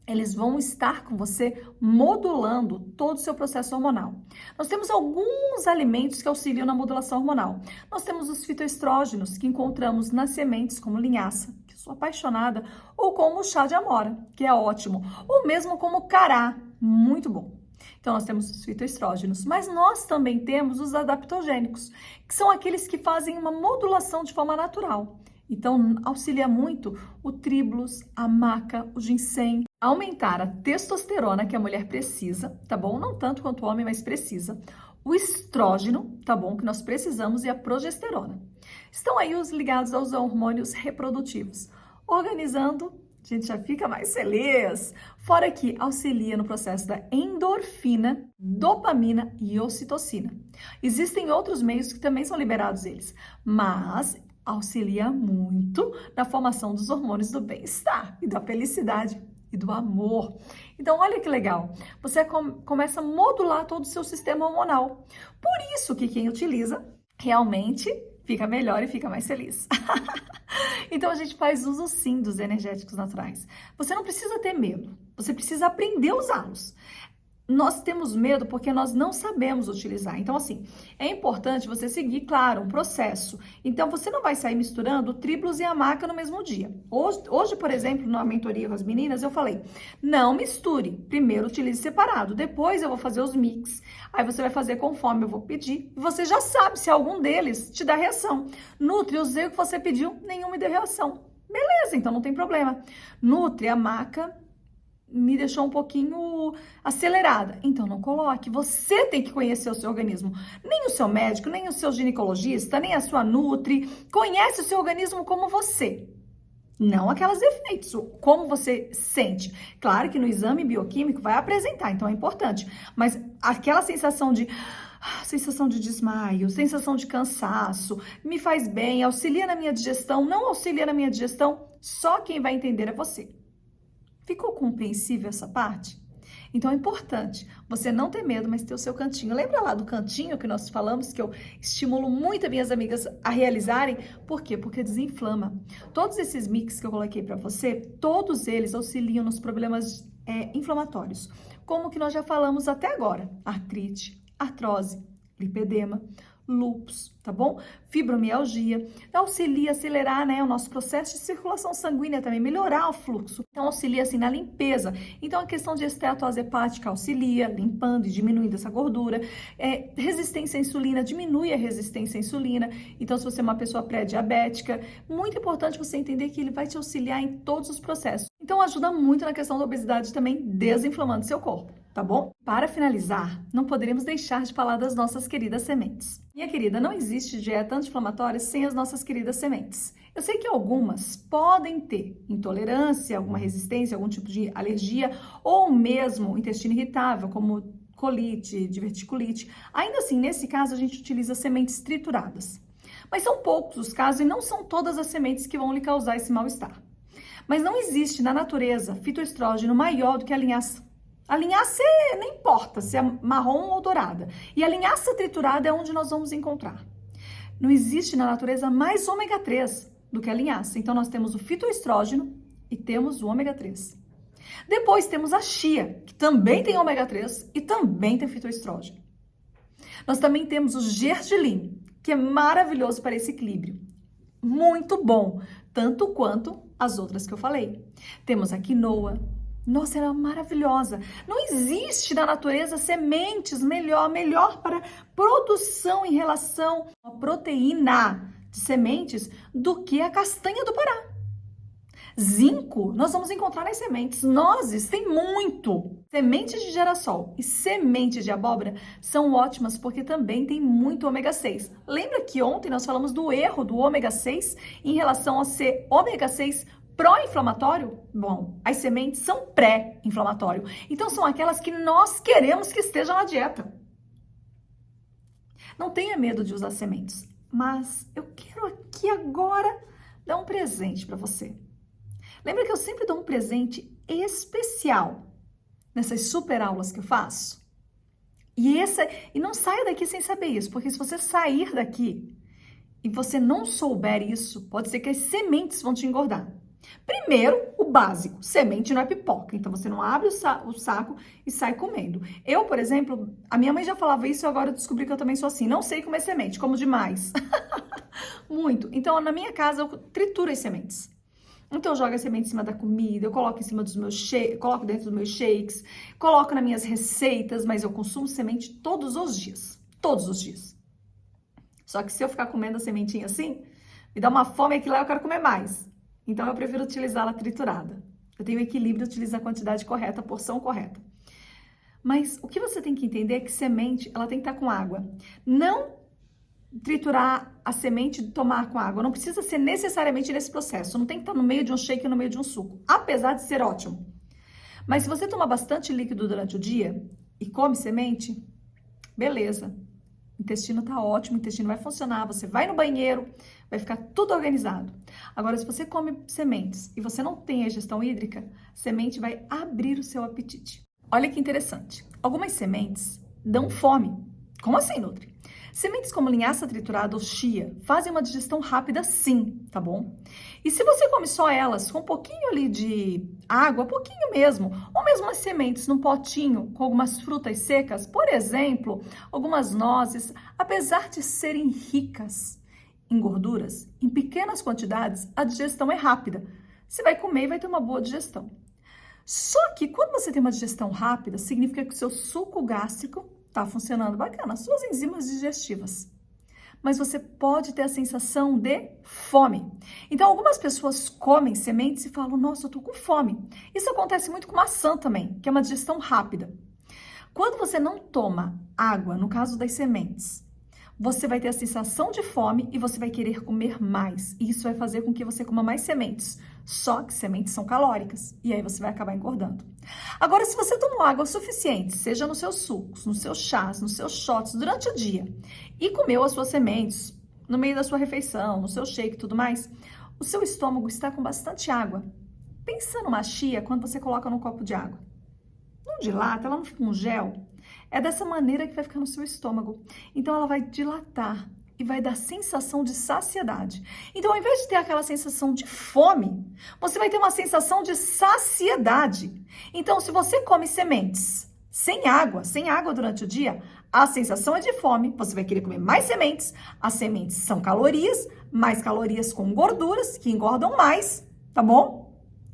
eles vão estar com você modulando todo o seu processo hormonal. Nós temos alguns alimentos que auxiliam na modulação hormonal. Nós temos os fitoestrógenos que encontramos nas sementes, como linhaça, que eu sou apaixonada, ou como o chá de amora, que é ótimo, ou mesmo como o cará, muito bom. Então, nós temos os fitoestrógenos, mas nós também temos os adaptogênicos, que são aqueles que fazem uma modulação de forma natural. Então, auxilia muito o tribulus, a maca, o ginseng, a aumentar a testosterona que a mulher precisa, tá bom? Não tanto quanto o homem, mas precisa. O estrógeno, tá bom? Que nós precisamos e a progesterona. Estão aí os ligados aos hormônios reprodutivos. Organizando, a gente já fica mais feliz. Fora que auxilia no processo da endorfina, dopamina e ocitocina. Existem outros meios que também são liberados eles, mas auxilia muito na formação dos hormônios do bem-estar e da felicidade e do amor. Então, olha que legal. Você começa a modular todo o seu sistema hormonal. Por isso que quem utiliza realmente fica melhor e fica mais feliz. Então, a gente faz uso sim dos energéticos naturais. Você não precisa ter medo. Você precisa aprender a usá-los. Nós temos medo porque nós não sabemos utilizar. Então, assim, é importante você seguir, claro, um processo. Então, você não vai sair misturando o Tribulus e a maca no mesmo dia. Hoje, por exemplo, na mentoria com as meninas, eu falei, não misture. Primeiro, utilize separado. Depois, eu vou fazer os mix. Aí, você vai fazer conforme eu vou pedir. E você já sabe se algum deles te dá reação. Nutri, usei o que você pediu, nenhum me deu reação. Beleza, então não tem problema. Nutri, a maca me deixou um pouquinho acelerada. Então, não coloque. Você tem que conhecer o seu organismo. Nem o seu médico, nem o seu ginecologista, nem a sua nutri. Conhece o seu organismo como você. Não aqueles efeitos, como você sente. Claro que no exame bioquímico vai apresentar, então é importante. Mas aquela sensação de desmaio, sensação de cansaço, me faz bem, auxilia na minha digestão, não auxilia na minha digestão, só quem vai entender é você. Ficou compreensível essa parte? Então é importante você não ter medo, mas ter o seu cantinho. Lembra lá do cantinho que nós falamos, que eu estimulo muito as minhas amigas a realizarem? Por quê? Porque desinflama. Todos esses mix que eu coloquei para você, todos eles auxiliam nos problemas inflamatórios. Como que nós já falamos até agora. Artrite, artrose, lipedema, lúpus, tá bom? Fibromialgia, auxilia a acelerar, né, o nosso processo de circulação sanguínea também, melhorar o fluxo, então auxilia assim na limpeza. Então a questão de esteatose hepática auxilia, limpando e diminuindo essa gordura. Resistência à insulina, diminui a resistência à insulina. Então se você é uma pessoa pré-diabética, muito importante você entender que ele vai te auxiliar em todos os processos. Então ajuda muito na questão da obesidade também, desinflamando seu corpo. Tá bom? Para finalizar, não poderíamos deixar de falar das nossas queridas sementes. Minha querida, não existe dieta anti-inflamatória sem as nossas queridas sementes. Eu sei que algumas podem ter intolerância, alguma resistência, algum tipo de alergia, ou mesmo intestino irritável, como colite, diverticulite. Ainda assim, nesse caso, a gente utiliza sementes trituradas. Mas são poucos os casos e não são todas as sementes que vão lhe causar esse mal-estar. Mas não existe na natureza fitoestrógeno maior do que a linhaça. A linhaça não importa se é marrom ou dourada. E a linhaça triturada é onde nós vamos encontrar. Não existe na natureza mais ômega 3 do que a linhaça. Então, nós temos o fitoestrógeno e temos o ômega 3. Depois temos a chia, que também tem ômega 3 e também tem fitoestrógeno. Nós também temos o gergelim, que é maravilhoso para esse equilíbrio. Muito bom, tanto quanto as outras que eu falei. Temos a quinoa. Nossa, ela é maravilhosa. Não existe na natureza sementes melhor para produção em relação à proteína de sementes do que a castanha do Pará. Zinco, nós vamos encontrar nas sementes. Nozes, tem muito. Sementes de girassol e sementes de abóbora são ótimas porque também tem muito ômega 6. Lembra que ontem nós falamos do erro do ômega 6 em relação a ser ômega 6 pró-inflamatório? Bom, as sementes são pré-inflamatório. Então, são aquelas que nós queremos que estejam na dieta. Não tenha medo de usar sementes, mas eu quero aqui agora dar um presente para você. Lembra que eu sempre dou um presente especial nessas super aulas que eu faço? E não saia daqui sem saber isso, porque se você sair daqui e você não souber isso, pode ser que as sementes vão te engordar. Primeiro, o básico, semente não é pipoca, então você não abre o saco e sai comendo. Eu, por exemplo, a minha mãe já falava isso e agora eu descobri que eu também sou assim, não sei comer semente, como demais. Muito. Então, na minha casa, eu trituro as sementes. Então, eu jogo a semente em cima da comida, eu coloco em cima dos meus coloco dentro dos meus shakes, coloco nas minhas receitas, mas eu consumo semente todos os dias. Todos os dias. Só que se eu ficar comendo a sementinha assim, me dá uma fome aqui lá, eu quero comer mais. Então, eu prefiro utilizá-la triturada. Eu tenho equilíbrio, utilizo a quantidade correta, a porção correta. Mas o que você tem que entender é que semente, ela tem que estar com água. Não triturar a semente e tomar com água. Não precisa ser necessariamente nesse processo. Não tem que estar no meio de um shake ou no meio de um suco. Apesar de ser ótimo. Mas se você tomar bastante líquido durante o dia e come semente, beleza. O intestino tá ótimo, o intestino vai funcionar. Você vai no banheiro, vai ficar tudo organizado. Agora, se você come sementes e você não tem a ingestão hídrica, a semente vai abrir o seu apetite. Olha que interessante. Algumas sementes dão fome. Como assim, Nutri? Sementes como linhaça triturada ou chia fazem uma digestão rápida sim, tá bom? E se você come só elas, com um pouquinho ali de água, pouquinho mesmo, ou mesmo as sementes num potinho com algumas frutas secas, por exemplo, algumas nozes, apesar de serem ricas em gorduras, em pequenas quantidades, a digestão é rápida. Você vai comer e vai ter uma boa digestão. Só que quando você tem uma digestão rápida, significa que o seu suco gástrico está funcionando bacana, as suas enzimas digestivas. Mas você pode ter a sensação de fome. Então, algumas pessoas comem sementes e falam, nossa, eu tô com fome. Isso acontece muito com maçã também, que é uma digestão rápida. Quando você não toma água, no caso das sementes, você vai ter a sensação de fome e você vai querer comer mais. E isso vai fazer com que você coma mais sementes. Só que sementes são calóricas e aí você vai acabar engordando. Agora, se você tomou água o suficiente, seja nos seus sucos, nos seus chás, nos seus shots, durante o dia, e comeu as suas sementes no meio da sua refeição, no seu shake e tudo mais, o seu estômago está com bastante água. Pensa numa chia quando você coloca num copo de água. Não dilata, ela não fica um gel. É dessa maneira que vai ficar no seu estômago. Então, ela vai dilatar e vai dar sensação de saciedade. Então, ao invés de ter aquela sensação de fome, você vai ter uma sensação de saciedade. Então, se você come sementes sem água durante o dia, a sensação é de fome, você vai querer comer mais sementes. As sementes são calorias, mais calorias com gorduras, que engordam mais, tá bom?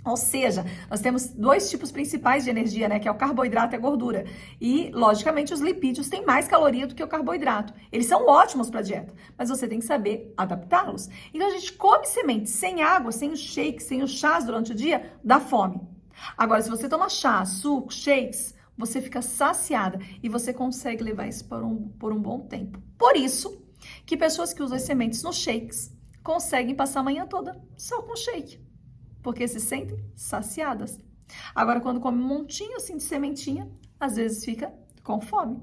Ou seja, nós temos dois tipos principais de energia, né? Que é o carboidrato e a gordura. E, logicamente, os lipídios têm mais caloria do que o carboidrato. Eles são ótimos para a dieta, mas você tem que saber adaptá-los. Então, a gente come sementes sem água, sem o shake, sem os chás durante o dia, dá fome. Agora, se você toma chá, suco, shakes, você fica saciada e você consegue levar isso por um bom tempo. Por isso, que pessoas que usam as sementes nos shakes conseguem passar a manhã toda só com shake. Porque se sentem saciadas. Agora, quando come um montinho assim de sementinha, às vezes fica com fome.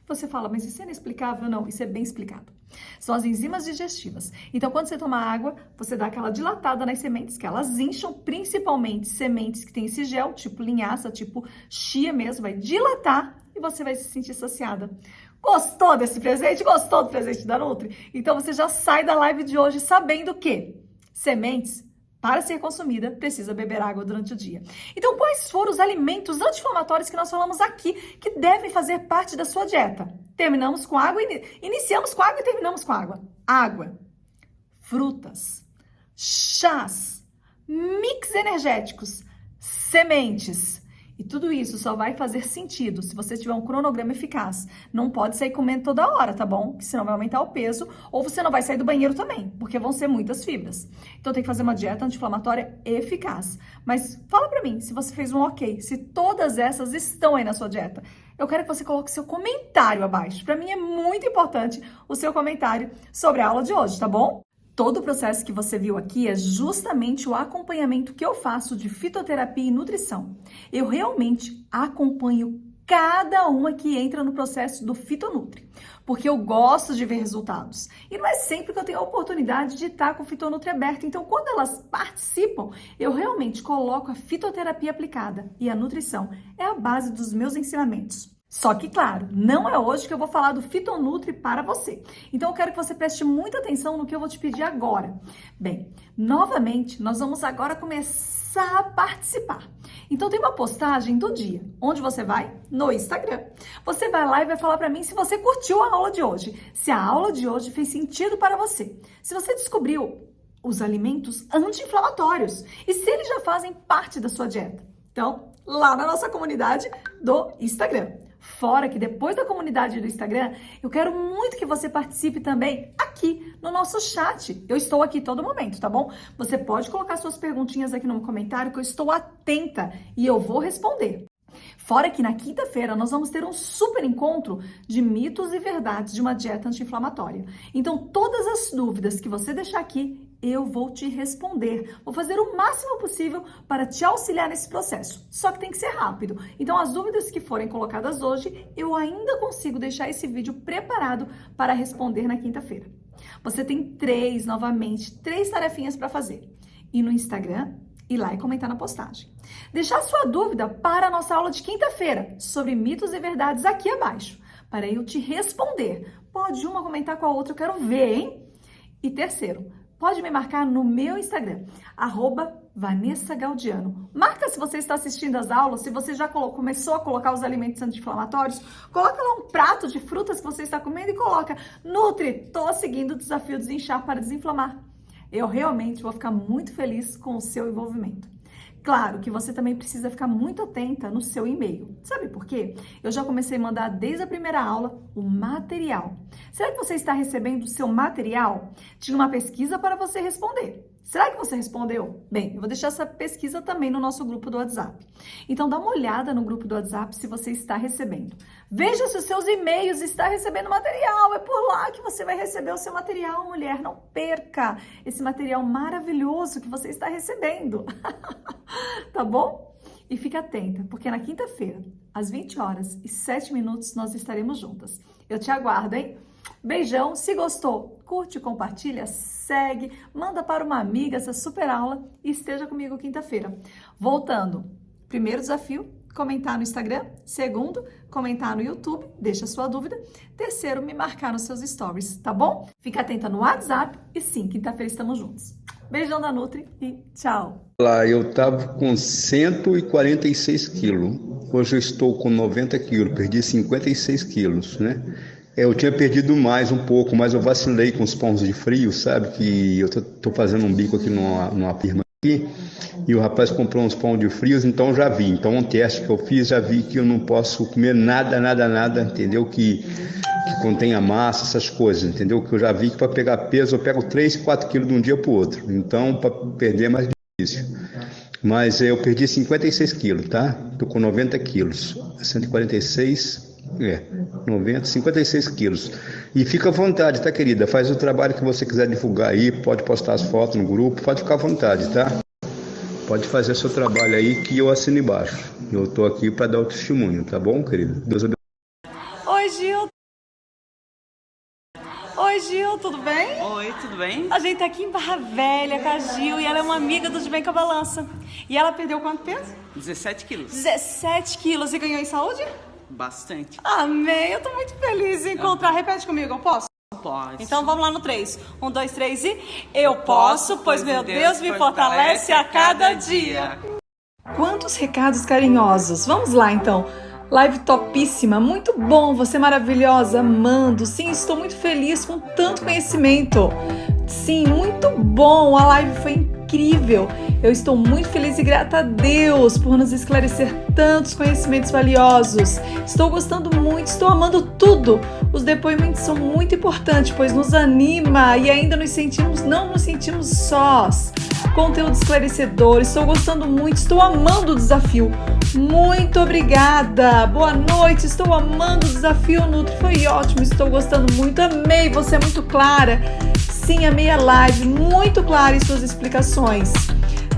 Você fala, mas isso é inexplicável? Não, isso é bem explicado. São as enzimas digestivas. Então, quando você toma água, você dá aquela dilatada nas sementes, que elas incham, principalmente sementes que tem esse gel, tipo linhaça, tipo chia mesmo, vai dilatar e você vai se sentir saciada. Gostou desse presente? Gostou do presente da Nutri? Então, você já sai da live de hoje sabendo que sementes, para ser consumida, precisa beber água durante o dia. Então, quais foram os alimentos anti-inflamatórios que nós falamos aqui que devem fazer parte da sua dieta? Terminamos com água, iniciamos com água e terminamos com água. Água, frutas, chás, mix energéticos, sementes. E tudo isso só vai fazer sentido se você tiver um cronograma eficaz. Não pode sair comendo toda hora, tá bom? Que senão vai aumentar o peso, ou você não vai sair do banheiro também, porque vão ser muitas fibras. Então tem que fazer uma dieta anti-inflamatória eficaz. Mas fala pra mim, se você fez um ok, se todas essas estão aí na sua dieta. Eu quero que você coloque seu comentário abaixo. Pra mim é muito importante o seu comentário sobre a aula de hoje, tá bom? Todo o processo que você viu aqui é justamente o acompanhamento que eu faço de fitoterapia e nutrição. Eu realmente acompanho cada uma que entra no processo do Fitonutri, porque eu gosto de ver resultados. E não é sempre que eu tenho a oportunidade de estar com o Fitonutri aberto. Então, quando elas participam, eu realmente coloco a fitoterapia aplicada e a nutrição é a base dos meus ensinamentos. Só que, claro, não é hoje que eu vou falar do Fitonutri para você. Então, eu quero que você preste muita atenção no que eu vou te pedir agora. Bem, novamente, nós vamos agora começar a participar. Então, tem uma postagem do dia. Onde você vai? No Instagram. Você vai lá e vai falar para mim se você curtiu a aula de hoje. Se a aula de hoje fez sentido para você. Se você descobriu os alimentos anti-inflamatórios e se eles já fazem parte da sua dieta. Então, lá na nossa comunidade do Instagram. Fora que depois da comunidade do Instagram, eu quero muito que você participe também aqui no nosso chat. Eu estou aqui todo momento, tá bom? Você pode colocar suas perguntinhas aqui no comentário que eu estou atenta e eu vou responder. Fora que na quinta-feira nós vamos ter um super encontro de mitos e verdades de uma dieta anti-inflamatória. Então, todas as dúvidas que você deixar aqui, eu vou te responder. Vou fazer o máximo possível para te auxiliar nesse processo. Só que tem que ser rápido. Então, as dúvidas que forem colocadas hoje, eu ainda consigo deixar esse vídeo preparado para responder na quinta-feira. Você tem novamente, três tarefinhas para fazer. Ir no Instagram, ir lá e comentar na postagem. Deixar sua dúvida para a nossa aula de quinta-feira sobre mitos e verdades aqui abaixo, para eu te responder. Pode uma comentar com a outra, eu quero ver, hein? E terceiro, pode me marcar no meu Instagram, @VanessaGaudiano. Marca se você está assistindo as aulas, se você já começou a colocar os alimentos anti-inflamatórios, coloca lá um prato de frutas que você está comendo e coloca: Nutri, tô seguindo o desafio Desinchar para Desinflamar. Eu realmente vou ficar muito feliz com o seu envolvimento. Claro que você também precisa ficar muito atenta no seu e-mail. Sabe por quê? Eu já comecei a mandar desde a primeira aula o material. Será que você está recebendo o seu material? Tinha uma pesquisa para você responder. Será que você respondeu? Bem, eu vou deixar essa pesquisa também no nosso grupo do WhatsApp. Então dá uma olhada no grupo do WhatsApp se você está recebendo. Veja se os seus e-mails estão recebendo material. É por lá que você vai receber o seu material, mulher. Não perca esse material maravilhoso que você está recebendo. Tá bom? E fica atenta, porque na quinta-feira, às 20h07, nós estaremos juntas. Eu te aguardo, hein? Beijão, se gostou, curte, compartilha, segue, manda para uma amiga essa super aula e esteja comigo quinta-feira. Voltando, primeiro desafio, comentar no Instagram. Segundo, comentar no YouTube, deixa sua dúvida. Terceiro, me marcar nos seus stories, tá bom? Fica atenta no WhatsApp e sim, quinta-feira estamos juntos. Beijão da Nutri e tchau! Lá, eu estava com 146 quilos. Hoje eu estou com 90 quilos, perdi 56 quilos, né? Eu tinha perdido mais um pouco, mas eu vacilei com os pães de frio, sabe? Que eu tô fazendo um bico aqui numa firma aqui, e o rapaz comprou uns pão de frios, então já vi. Então um teste que eu fiz, já vi que eu não posso comer nada, entendeu? Que contenha massa, essas coisas, entendeu? Que eu já vi que para pegar peso eu pego 3, 4 quilos de um dia para o outro. Então, para perder é mais difícil. Mas eu perdi 56 quilos, tá? Tô com 90 quilos. 146, 90, 56 quilos. E fica à vontade, tá, querida? Faz o trabalho que você quiser divulgar aí, pode postar as fotos no grupo, pode ficar à vontade, tá? Pode fazer seu trabalho aí que eu assino embaixo. Eu tô aqui para dar o testemunho, tá bom, querida? Deus abençoe. Oi, Gil, tudo bem? Oi, tudo bem? A gente tá aqui em Barra Velha com a Gil e ela é uma amiga do De Bem com a Balança. E ela perdeu quanto peso? 17 quilos. 17 quilos. E ganhou em saúde? Bastante. Amém, eu tô muito feliz em encontrar. Repete comigo, eu posso? Pode. Então vamos lá no 3. 1, 2, 3 e... Eu posso, pois meu Deus me fortalece a cada dia. Quantos recados carinhosos. Vamos lá, então. Live topíssima, muito bom, você maravilhosa, amando. Sim, estou muito feliz com tanto conhecimento. Sim, muito bom, a live foi incrível. Eu estou muito feliz e grata a Deus por nos esclarecer tantos conhecimentos valiosos. Estou gostando muito, estou amando tudo. Os depoimentos são muito importantes, pois nos anima e ainda não nos sentimos sós. Conteúdo esclarecedor, estou gostando muito, estou amando o desafio. Muito obrigada, boa noite, estou amando o desafio, Nutri, foi ótimo, estou gostando muito, amei, você é muito clara. Sim, amei a live, muito clara em suas explicações.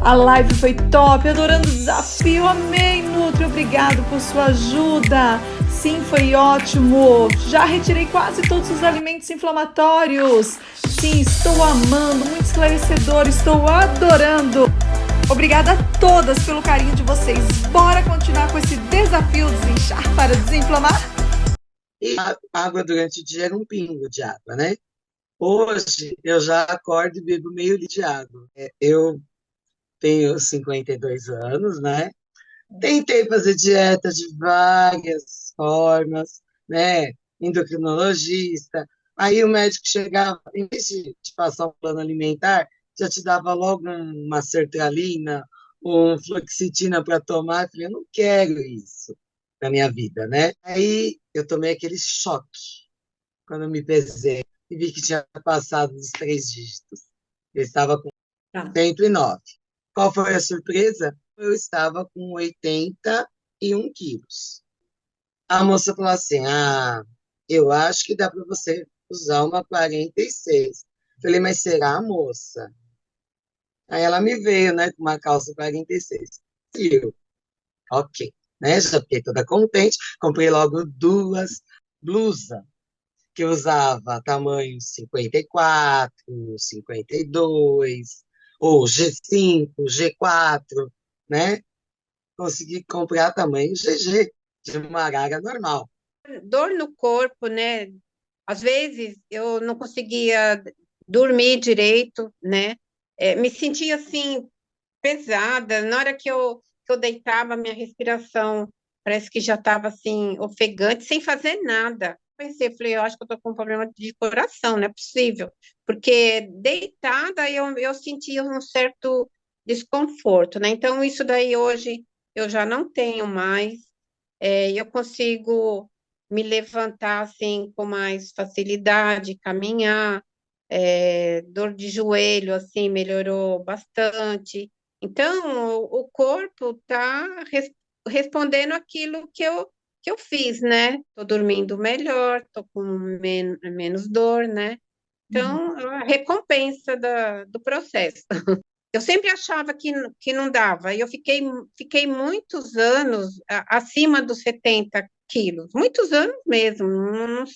A live foi top, adorando o desafio, amei, Nutri, obrigado por sua ajuda. Sim, foi ótimo, já retirei quase todos os alimentos inflamatórios. Sim, estou amando, muito esclarecedor, estou adorando. Obrigada a todas pelo carinho de vocês. Bora continuar com esse desafio Desinchar para Desinflamar? E a água durante o dia era um pingo de água, né? Hoje eu já acordo e bebo meio litro de água. Eu tenho 52 anos, né? Tentei fazer dieta de várias formas, né? Endocrinologista. Aí o médico chegava, em vez de te passar um plano alimentar, já te dava logo uma sertralina ou um fluoxetina para tomar. Eu falei, eu não quero isso na minha vida, né? Aí eu tomei aquele choque quando eu me pesei e vi que tinha passado dos 3 dígitos. Eu estava com 109. Qual foi a surpresa? Eu estava com 81 quilos. A moça falou assim, eu acho que dá para você usar uma 46. Falei, mas será, moça? Aí ela me veio, né, com uma calça 46. E eu, ok, né, já fiquei toda contente, comprei logo 2 blusas, que usava tamanho 54, 52, ou G5, G4, né? Consegui comprar tamanho GG, de uma arara normal. Dor no corpo, né? Às vezes eu não conseguia dormir direito, né? Me sentia assim pesada. Na hora que eu deitava, minha respiração parece que já estava assim ofegante, sem fazer nada. Pensei, falei, eu acho que eu estou com um problema de coração, não é possível. Porque deitada eu sentia um certo desconforto, né? Então, isso daí hoje eu já não tenho mais. Eu consigo me levantar assim com mais facilidade, caminhar, dor de joelho assim melhorou bastante. Então, o corpo está respondendo aquilo que eu fiz, né? Estou dormindo melhor, estou com menos dor, né? Então, a recompensa do processo. Eu sempre achava que não dava, e eu fiquei muitos anos acima dos 70 quilos, muitos anos mesmo,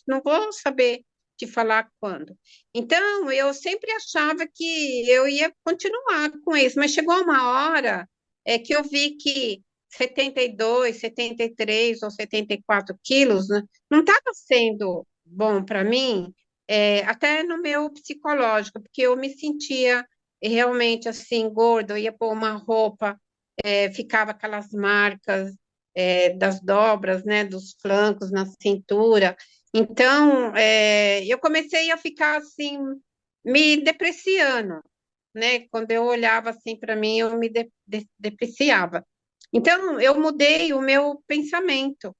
não vou saber te falar quando. Então, eu sempre achava que eu ia continuar com isso, mas chegou uma hora que eu vi que 72, 73 ou 74 quilos, né, não estava sendo bom para mim, até no meu psicológico, porque eu me sentia realmente assim, gorda, eu ia pôr uma roupa, ficava aquelas marcas das dobras, né, dos flancos na cintura. Então, eu comecei a ficar assim, me depreciando, né? Quando eu olhava assim para mim, eu me depreciava. Então, eu mudei o meu pensamento.